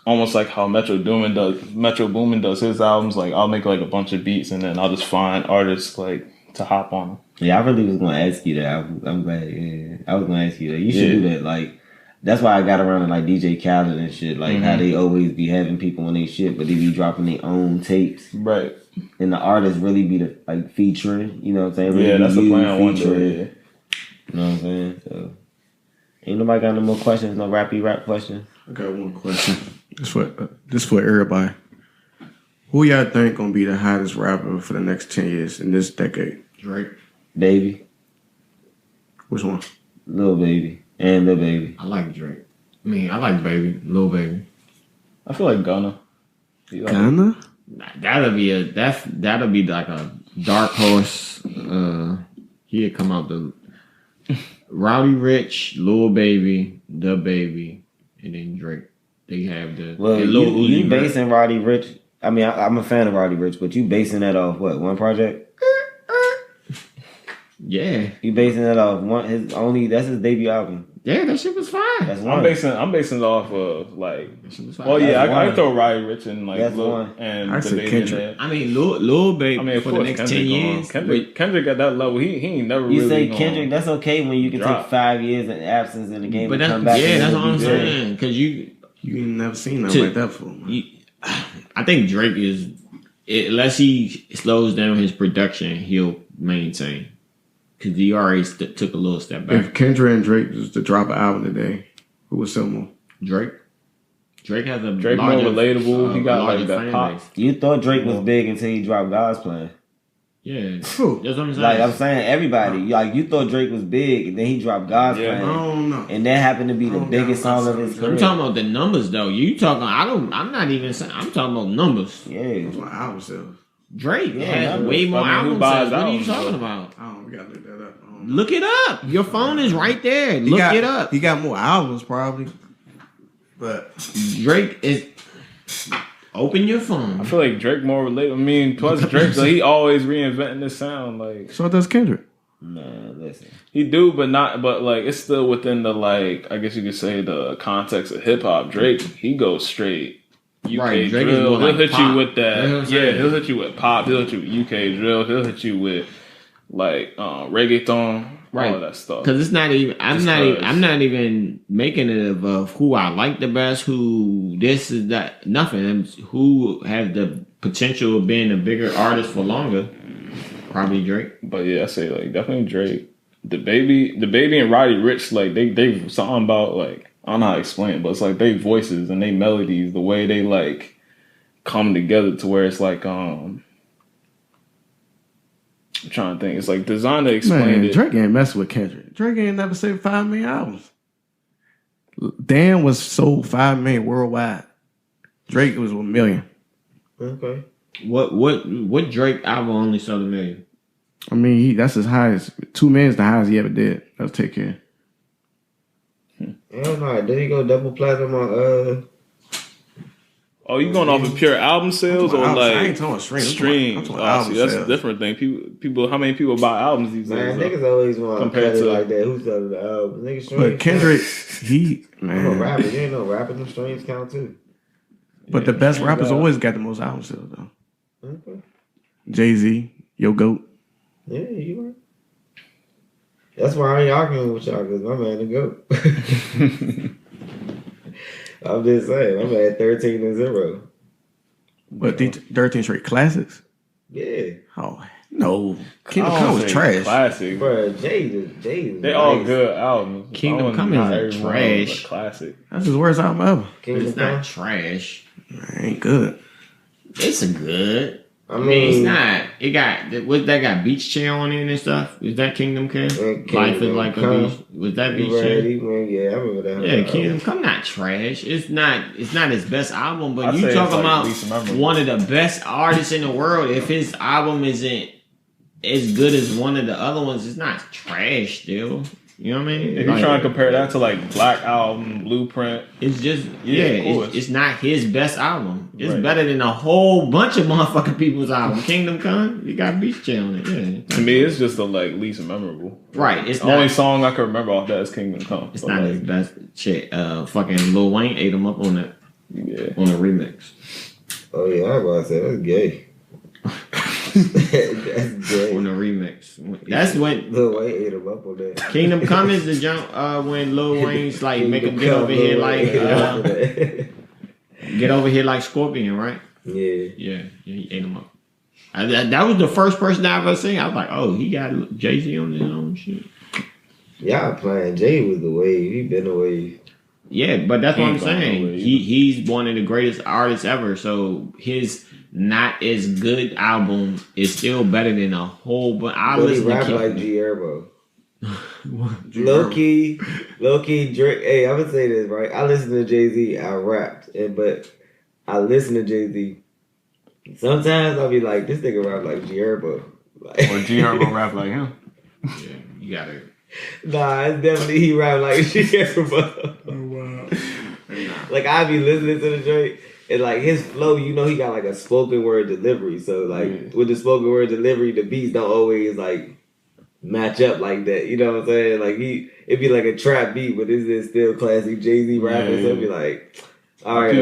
almost like how Metro Boomin does his albums. Like I'll make like a bunch of beats and then I'll just find artists like to hop on them. Yeah, I really was gonna ask you that. I'm glad. Yeah, I was gonna ask you that. You should do that. Like that's why I got around to like DJ Khaled and shit. Like how they always be having people on their shit, but they be dropping their own tapes. Right. And the artists really be the like featuring. You know what I'm saying? Really that's the plan one day. Yeah. You know what I'm saying? So ain't nobody got no more questions? No rap questions? I got one question. This for everybody. Who y'all think gonna be the hottest rapper for the next 10 years in this decade? Drake. Baby. Which one? Lil Baby. And Lil Baby. I like Drake. I mean, I like Baby. Lil Baby. I feel like Gunna. Gunna? That'll be like a dark horse. He'd come out the Rowdy Rich, Lil Baby, The Baby, and then Drake. They have the you basing Roddy Rich. I mean, I'm a fan of Roddy Rich, but you basing that off what? One project? Yeah. You basing that off that's his debut album. Yeah, that shit was fine. That's one. I'm basing it off of like. Oh yeah, I can throw Roddy Rich and like Lil and The Baby in there. I mean, Lil Baby for the next 10 years. Kendrick at that level, he ain't never. You really say Kendrick? That's okay when you can take 5 years in absence in the game and come back. Yeah, that's what I'm saying. Because you ain't never seen nothing like that before. I think Drake is, unless he slows down his production, he'll maintain. Because he already took a little step back. If Kendrick and Drake was to drop an album today, who would sell more? Drake. Drake has a Drake more relatable. He got like that pop. You thought Drake was big until he dropped God's Plan. Yeah, that's what I'm saying. Like I'm saying, everybody, like you thought Drake was big, and then he dropped God's Plan. I don't know. And that happened to be the biggest song of his career. I'm talking about the numbers, though. You talking? I'm not even saying. I'm talking about numbers. Yeah, my album sales. Drake has way more album sales. What are you talking about? We gotta look that up. Look it up. Your phone is right there. Look it up. He got more albums, probably. But Drake is. Open your phone. I feel like Drake more relatable. I mean, plus Drake, he always reinventing this sound. Like, so does Kendrick. Nah, listen. He do, but like it's still within the like. I guess you could say the context of hip hop. Drake, he goes straight. UK right, Drake drill. He'll hit pop. You with that. Yeah, he'll hit you with pop. He'll hit you with UK drill. He'll hit you with like reggaeton. Right. All that stuff. Because it's not even. I'm not even making it of who I like the best. Who this is that. Nothing. Who have the potential of being a bigger artist for longer. Probably Drake. But yeah, I say like definitely Drake. The baby and Roddy Ricch, like they something about like I don't know how to explain it, but it's like they voices and they melodies, the way they like come together to where it's like I'm trying to think. It's like designed to explain it. Drake ain't messing with Kendrick. Drake ain't never sold 5 million albums. Dan was sold 5 million worldwide. Drake was 1 million. Okay. What Drake album only sold 1 million? I mean, that's his highest. 2 million is the highest he ever did. Let's take care. Hell no. Did he go double platinum on Oh, you going off of pure album sales or like I ain't talking streams? Streams. See, that's a different thing. People, how many people buy albums these days? Man, niggas always want to cut it like that. Who's selling the album? Niggas streams. But Kendrick, he man. I'm a rapper. You ain't no rapper. Them streams count too. But the best rappers always got the most album sales though. Okay. Jay-Z, Yo Goat. Yeah, you right. That's why I ain't arguing with y'all because my man the GOAT. I'm just saying. I'm at 13-0. But 13 straight classics? Yeah. Oh, no. Kingdom I Come don't was say trash. Classic. Bro, Jay is They nice. all good albums. Kingdom Come isn't trash. Classic. That's his worst album ever. Kingdom It's Come. not trash. Ain't good. It's a good. I It's mean, not. It got what that got Beach Chair on it and stuff. Is that Kingdom Come? Life is like a beach. Was that Beach Chair? Yeah, I remember that. Yeah, Kingdom Come not trash. It's not his best album, but I'd you say talking it's like about least memorable. one of the best artists in the world. If his album isn't as good as one of the other ones, it's not trash still. You know what I mean? If you're trying to compare that to like Black Album, Blueprint, It's just Yeah, of course. it's not his best album. It's Right. better than a whole bunch of motherfucking people's album. Kingdom Come, you got Beach Chair on it. Yeah, to me, it's just the like least memorable. right. It's The only not. song I can remember off that is Kingdom Come. It's But, not like, his best shit. Fucking Lil Wayne ate him up on that Yeah. on the remix. Oh yeah, I was about to say that's gay. That's gay. On the remix. That's when Lil Wayne ate him up on that. Kingdom Come is the jump when Lil Wayne's like make him get over here like get over here like Scorpion, right? Yeah. Yeah, he ate him up. That was the first person I ever seen. I was like, oh, he got Jay-Z on his own shit. Y'all playing Jay was the wave. He been the wave. Yeah, but that's what I'm Ain't going saying. nowhere either. He's one of the greatest artists ever. So his not as good album is still better than a whole bunch. I But he listen to rap like G Herbo. Low key, Drake. Hey, I'm gonna say this right. I listen to Jay-Z. I rapped, but I listen to Jay-Z. Sometimes I'll be like, this nigga rap like G Herbo. Like, Or G Herbo rap like him. Yeah, you gotta. nah, it's definitely he rap like G Herbo. Like I be listening to the Drake. And like his flow, you know, he got like a spoken word delivery. So like with the spoken word delivery, the beats don't always like match up like that. You know what I'm saying? Like it'd be like a trap beat, but this is still classic Jay-Z rapping. So it'd be like, all right,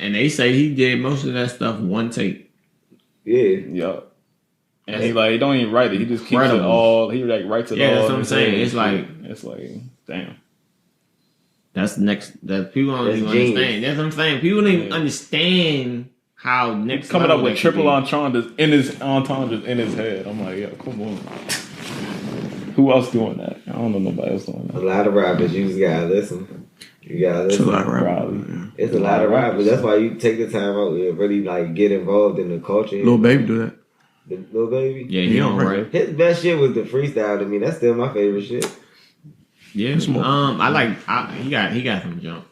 And they say he did most of that stuff one take. yeah. Yup. And he like, he don't even write it. He just keeps Incredible. it all. He like writes it all. Yeah, that's what I'm and saying. shit. It's like damn. that's next. That people don't That's even genius. understand. That's what I'm saying. People don't even understand how next Coming level up with that triple could be. entendres in his head. I'm like, yo, come on. Who else doing that? I don't know nobody else doing A that. lot of rappers, you just gotta listen. You gotta It's a listen. lot of Probably. rappers. It's a lot of rappers. That's why you take the time out and really like get involved in the culture. Lil Baby do that. The Lil Baby. Yeah, He he don't don't rap. rap. His best shit was the freestyle to me. That's still my favorite shit. Yeah, It's more- he got some jumps.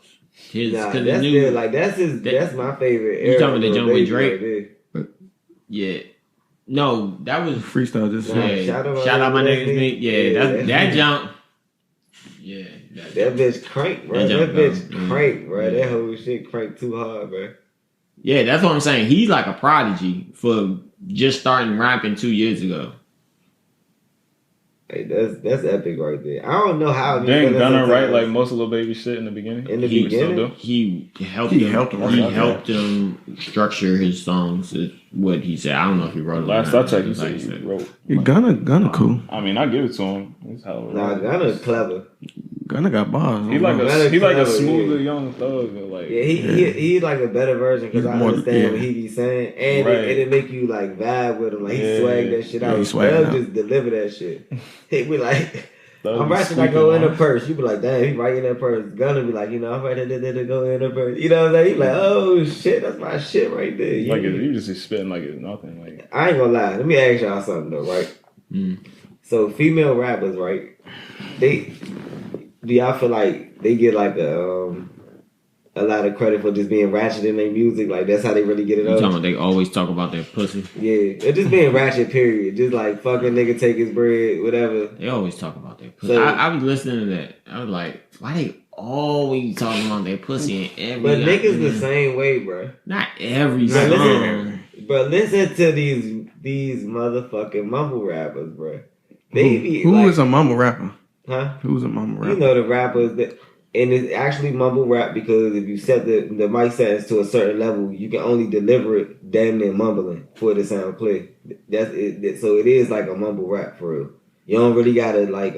His Nah, cause that's the new, still like that's my favorite. You era talking about the of Lil jump with Baby Drake? right there. yeah. No, that was Freestyle just Nah, yeah. shout Shout out out my my niggas niggas, me. Yeah, yeah, that that's- jump. Yeah, That bitch crank, bro. That That jump bitch goes, crank, bro. yeah. That whole shit crank too hard, bro. Yeah, that's what I'm saying. He's like a prodigy for just starting rapping 2 years ago. Hey, that's epic right there. I don't know how. Didn't Gunna write sometimes- like most of Lil Baby shit in the beginning? In the He beginning? still do? He helped He him. helped him He write, helped him structure his songs. Is what he said. I don't know if he wrote it. or Last not. I checked, he That's said how he wrote. Yeah, Gunna cool. I mean, I give it to him. He's hell of a Nah, rapper. Gunna's clever. Gunna got bars. He like Gunna a clever, smoother yeah. young thug. Like Yeah, he like a better version because He's I more- understand yeah. what he be saying, and Right. it make you like vibe with him. Like he Yeah. swag that shit Yeah, out. he swag Thug it out. just deliver that shit. He be like, Thug I'm be writing, I squeaking go in on a purse. You be like, damn, he right in that purse. Gunna be like, I'm writing to go in a purse. You know what I'm saying? He like, oh shit, that's my shit right there. Like Yeah. you just spitting like it's nothing. Like I ain't gonna lie. Let me ask y'all something though, right? So female rappers, right? Do y'all feel like they get like a lot of credit for just being ratchet in their music? Like that's how they really get it You talking up? about they always talk about their pussy? Yeah, it just being ratchet. Period. Just like fucking nigga take his bread, whatever. They always talk about their pussy. So- I was listening to that. I was like, why they always talking about their pussy in every? But niggas the same way, bro. Not every But song. listen, but listen to these motherfucking mumble rappers, bro. They be Who like, is a mumble rapper? huh? Who's a mumble You rapper? know the rappers that, and it's actually mumble rap because if you set the mic settings to a certain level, you can only deliver it damn near mumbling for it to sound clear. That's it. So it is like a mumble rap for real. You don't really gotta like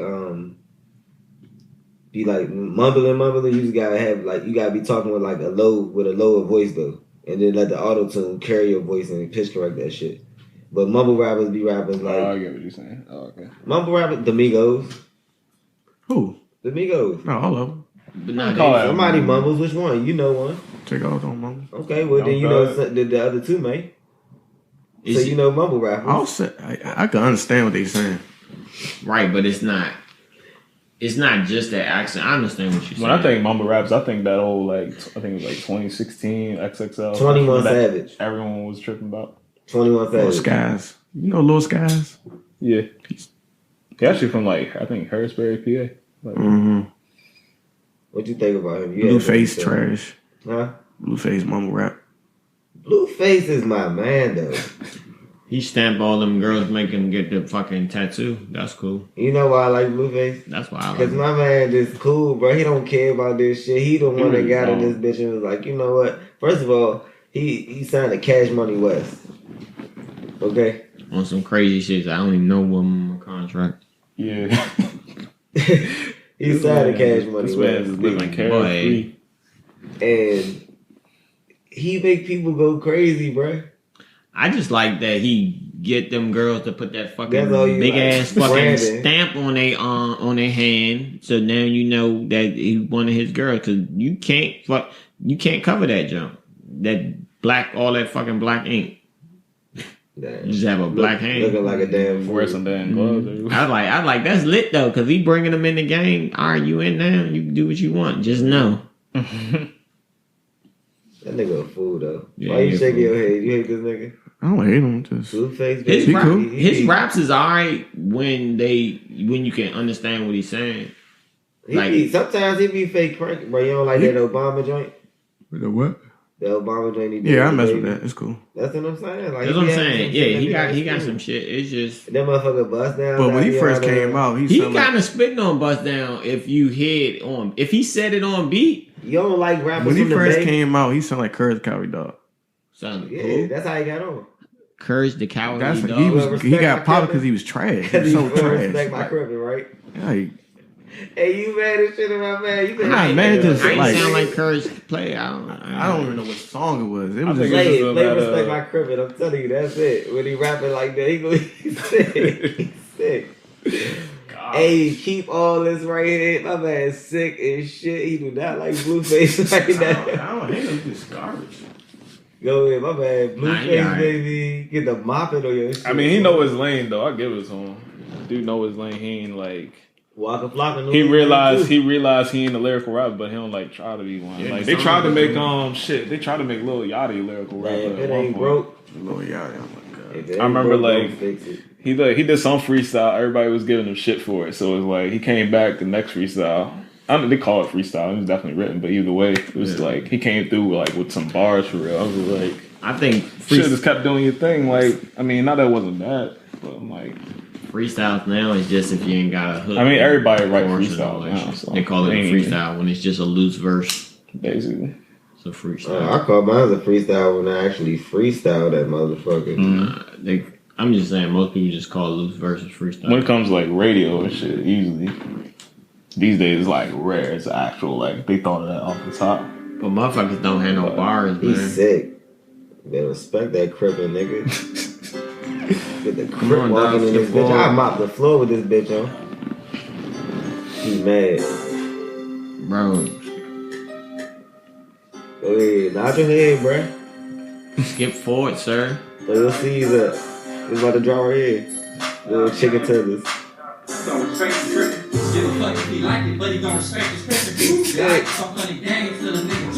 be like mumbling. You just gotta have like you gotta be talking with like a lower voice though, and then let the auto tune carry your voice and pitch correct that shit. But mumble rappers be rappers like. Oh, I get what you're saying. Oh, okay. Mumble rappers, the Migos. Who? The Migos. No, all of them. But not somebody mumbles. Which one? You know one. Take all don't mumble. Okay, well then you know the other two, man. So you know mumble rappers. I'll say I can understand what they're saying. Right, but it's not just that accent. I understand what you're saying. When I think mumble raps, I think that old like I think it was like 2016 XXL. 21 Savage. Everyone was tripping about. 21 Savage. Little Skies. You know Little Skies? Yeah. He actually from like I think Harrisburg, PA. Like, What you think about him? Blueface trash. Huh? Blueface mumble rap. Blueface is my man though. He stamped all them girls, make them get the fucking tattoo. That's cool. You know why I like Blueface? That's why I like Because my man is cool, bro. He don't care about this shit. He the one that got in this bitch and was like, you know what? First of all, he signed a Cash Money West. Okay? On some crazy shit. I don't even know what my contract. yeah. He signed a Cash Money This man West. is living carefree. And he make people go crazy, bro. I just like that he get them girls to put that fucking big like, ass fucking branding. stamp on their hand, so now you know that he one of his girls. Because you can't cover that jump, that black, all that fucking black ink. Damn. You just have a black hand, looking like a damn fool. Wear some damn gloves. I like that's lit though, because he bringing them in the game. All right, you in now? You can do what you want. Just know. That nigga a fool though. Yeah, Why you shaking your head? You hate this nigga? I don't hate him. Just Blueface. His raps is alright when you can understand what he's saying. Sometimes he be fake crank, bro. You don't like that Obama joint? the what? The Obama joint. He did Yeah, I mess with that. It's cool. That's what I'm saying. Like, That's what I'm saying. Yeah, he got some shit. It's just that motherfucker bust down. But when he first came out, he kind of spitting on bust down. If he said it on beat. You don't like rappers when he from the first Bay? came out, he sounded like Courage the Cowardly Dog. Yeah, that's how he got on. Courage the Cowardly That's Dog. he got popular because he was trash. He was so trash. Respect my crippin', right? Like, hey, you mad as shit about man? You I'm not mad. Just I ain't like sound like Courage to play. I don't even know what song it was. It was I just think Play about, respect my crippin'. I'm telling you, that's it. When he rapping like that, he's sick. He's sick. Hey, keep all this right here. My man's sick as shit. He do not like Blueface right now. I don't hate him. He's garbage. Go ahead, my man. Blueface, right. baby. Get the mopping on your shit. I mean, he know his lane though. I give it to him. Dude know his lane. He ain't like. Waka Flocka. He realized he ain't a lyrical rapper, but he don't like try to be one. Yeah, like they tried to make They tried to make Lil Yachty a lyrical rapper. Man, if it at one ain't point. broke. Lil Yachty, oh my god. If it ain't I remember, broke, like, don't fix it. He did some freestyle. Everybody was giving him shit for it. So it was like he came back the next freestyle. I don't know, they call it freestyle. It was definitely written, but either way, it was like he came through like with some bars for real. I was like, I think should have just kept doing your thing. Like, I mean, not that it wasn't bad, but I'm like, freestyles now is just if you ain't got a hook. I mean, everybody write chorus and freestyle all that now, shit. so They call it a ain't freestyle when it's just a loose verse. basically. It's a freestyle. I call mine a freestyle when I actually freestyle that motherfucker. I'm just saying, most people just call loose verses freestyle. When it comes to like radio and shit, usually these days it's like rare. It's actual like they thought of that off the top. But motherfuckers don't have no bars, man. He's sick. They respect that crippin' nigga. Get the crip walking in this bitch. I mop the floor with this bitch on. He mad. Bro. Go ahead, nod your head, bruh. Skip forward, sir. Little Caesar. It's about to drop right here. Little chicken tenders. Don't trace tripping. Give a fuck if he like it, but he gon' respect his principle. Some funny games to the nigga.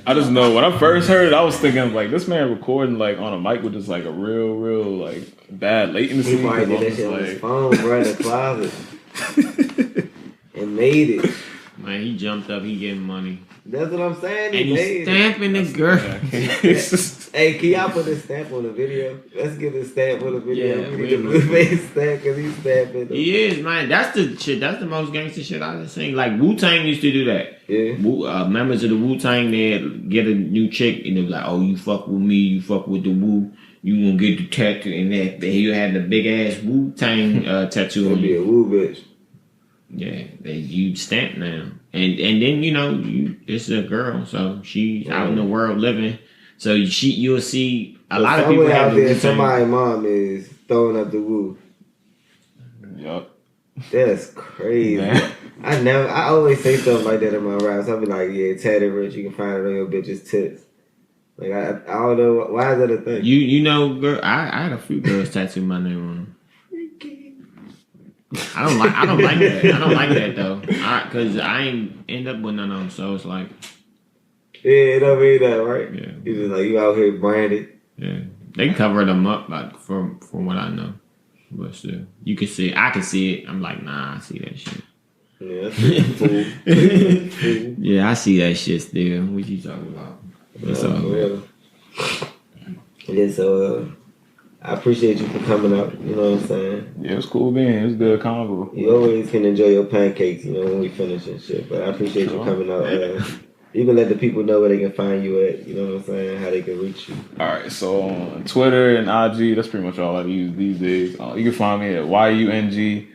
I just know when I first heard it, I was thinking like this man recording like on a mic with just like a real like bad latency. He probably did that shit on his phone, bro, in the closet. And made it. Man, he jumped up, he getting money. That's what I'm saying. And he's stamping the girl. Hey, can y'all put this stamp on the video? Let's get this stamp on the video. Yeah, we need the Blueface stamp because he's stamping. He is, man. That's the shit. That's the most gangster shit I just seen. Like Wu-Tang used to do that. Yeah. Members of the Wu-Tang, they'd get a new chick and they'd be like, oh, you fuck with me, you fuck with the Wu, you gonna get the tattoo. And that you had the big ass Wu-Tang tattoo Gonna on be a you. Wu bitch. you stamp now, and then it's a girl, so she's out in the world living. So you'll see a lot of people out there. Somebody's mom is throwing up the roof. Yup. That's crazy. I always say stuff like that in my raps. I'll be like, yeah, tatted rich, you can find it on your bitch's tits. Like I don't know why is that a thing. Girl, I had a few girls tattoo my name on them. I don't like that. I don't like that though, cause I ain't end up with none of them. So it's like, yeah, it don't mean that, right? Yeah, you just like you out here branded. Yeah, they cover them up, like from what I know, but still, you can see. I can see it. I'm like, nah, I see that shit. Yeah, that's fool. Yeah, I see that shit still. What you talking about? That's all good. Yeah, so I appreciate you for coming up. You know what I'm saying? Yeah, it was cool being. It was good convo. You always can enjoy your pancakes, when we finish and shit. But I appreciate you coming out. You can let the people know where they can find you at. You know what I'm saying? How they can reach you. All right, so on Twitter and IG, that's pretty much all I use these days. You can find me at YUNG_N_ICY,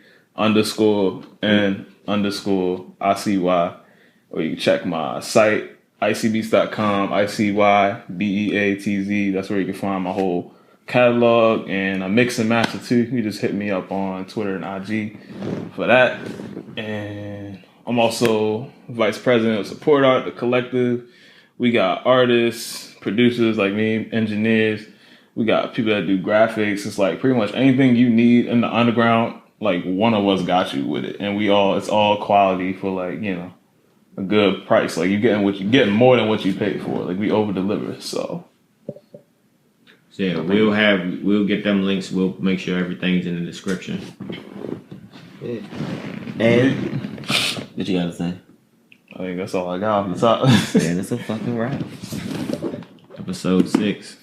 or you can check my site, icbeats.com, ICYBEATZ. That's where you can find my whole catalog, and I mix and master too. You just hit me up on Twitter and IG for that. And I'm also vice president of Support Art, the collective. We got artists, producers like me, engineers. We got people that do graphics. It's like pretty much anything you need in the underground, like one of us got you with it. And it's all quality for like, a good price. Like you're getting more than what you paid for. Like we over deliver. So yeah, we'll get them links. We'll make sure everything's in the description. Yeah. And what you gotta say? I think that's all I got off the top. Yeah, that's a fucking wrap. Episode 6.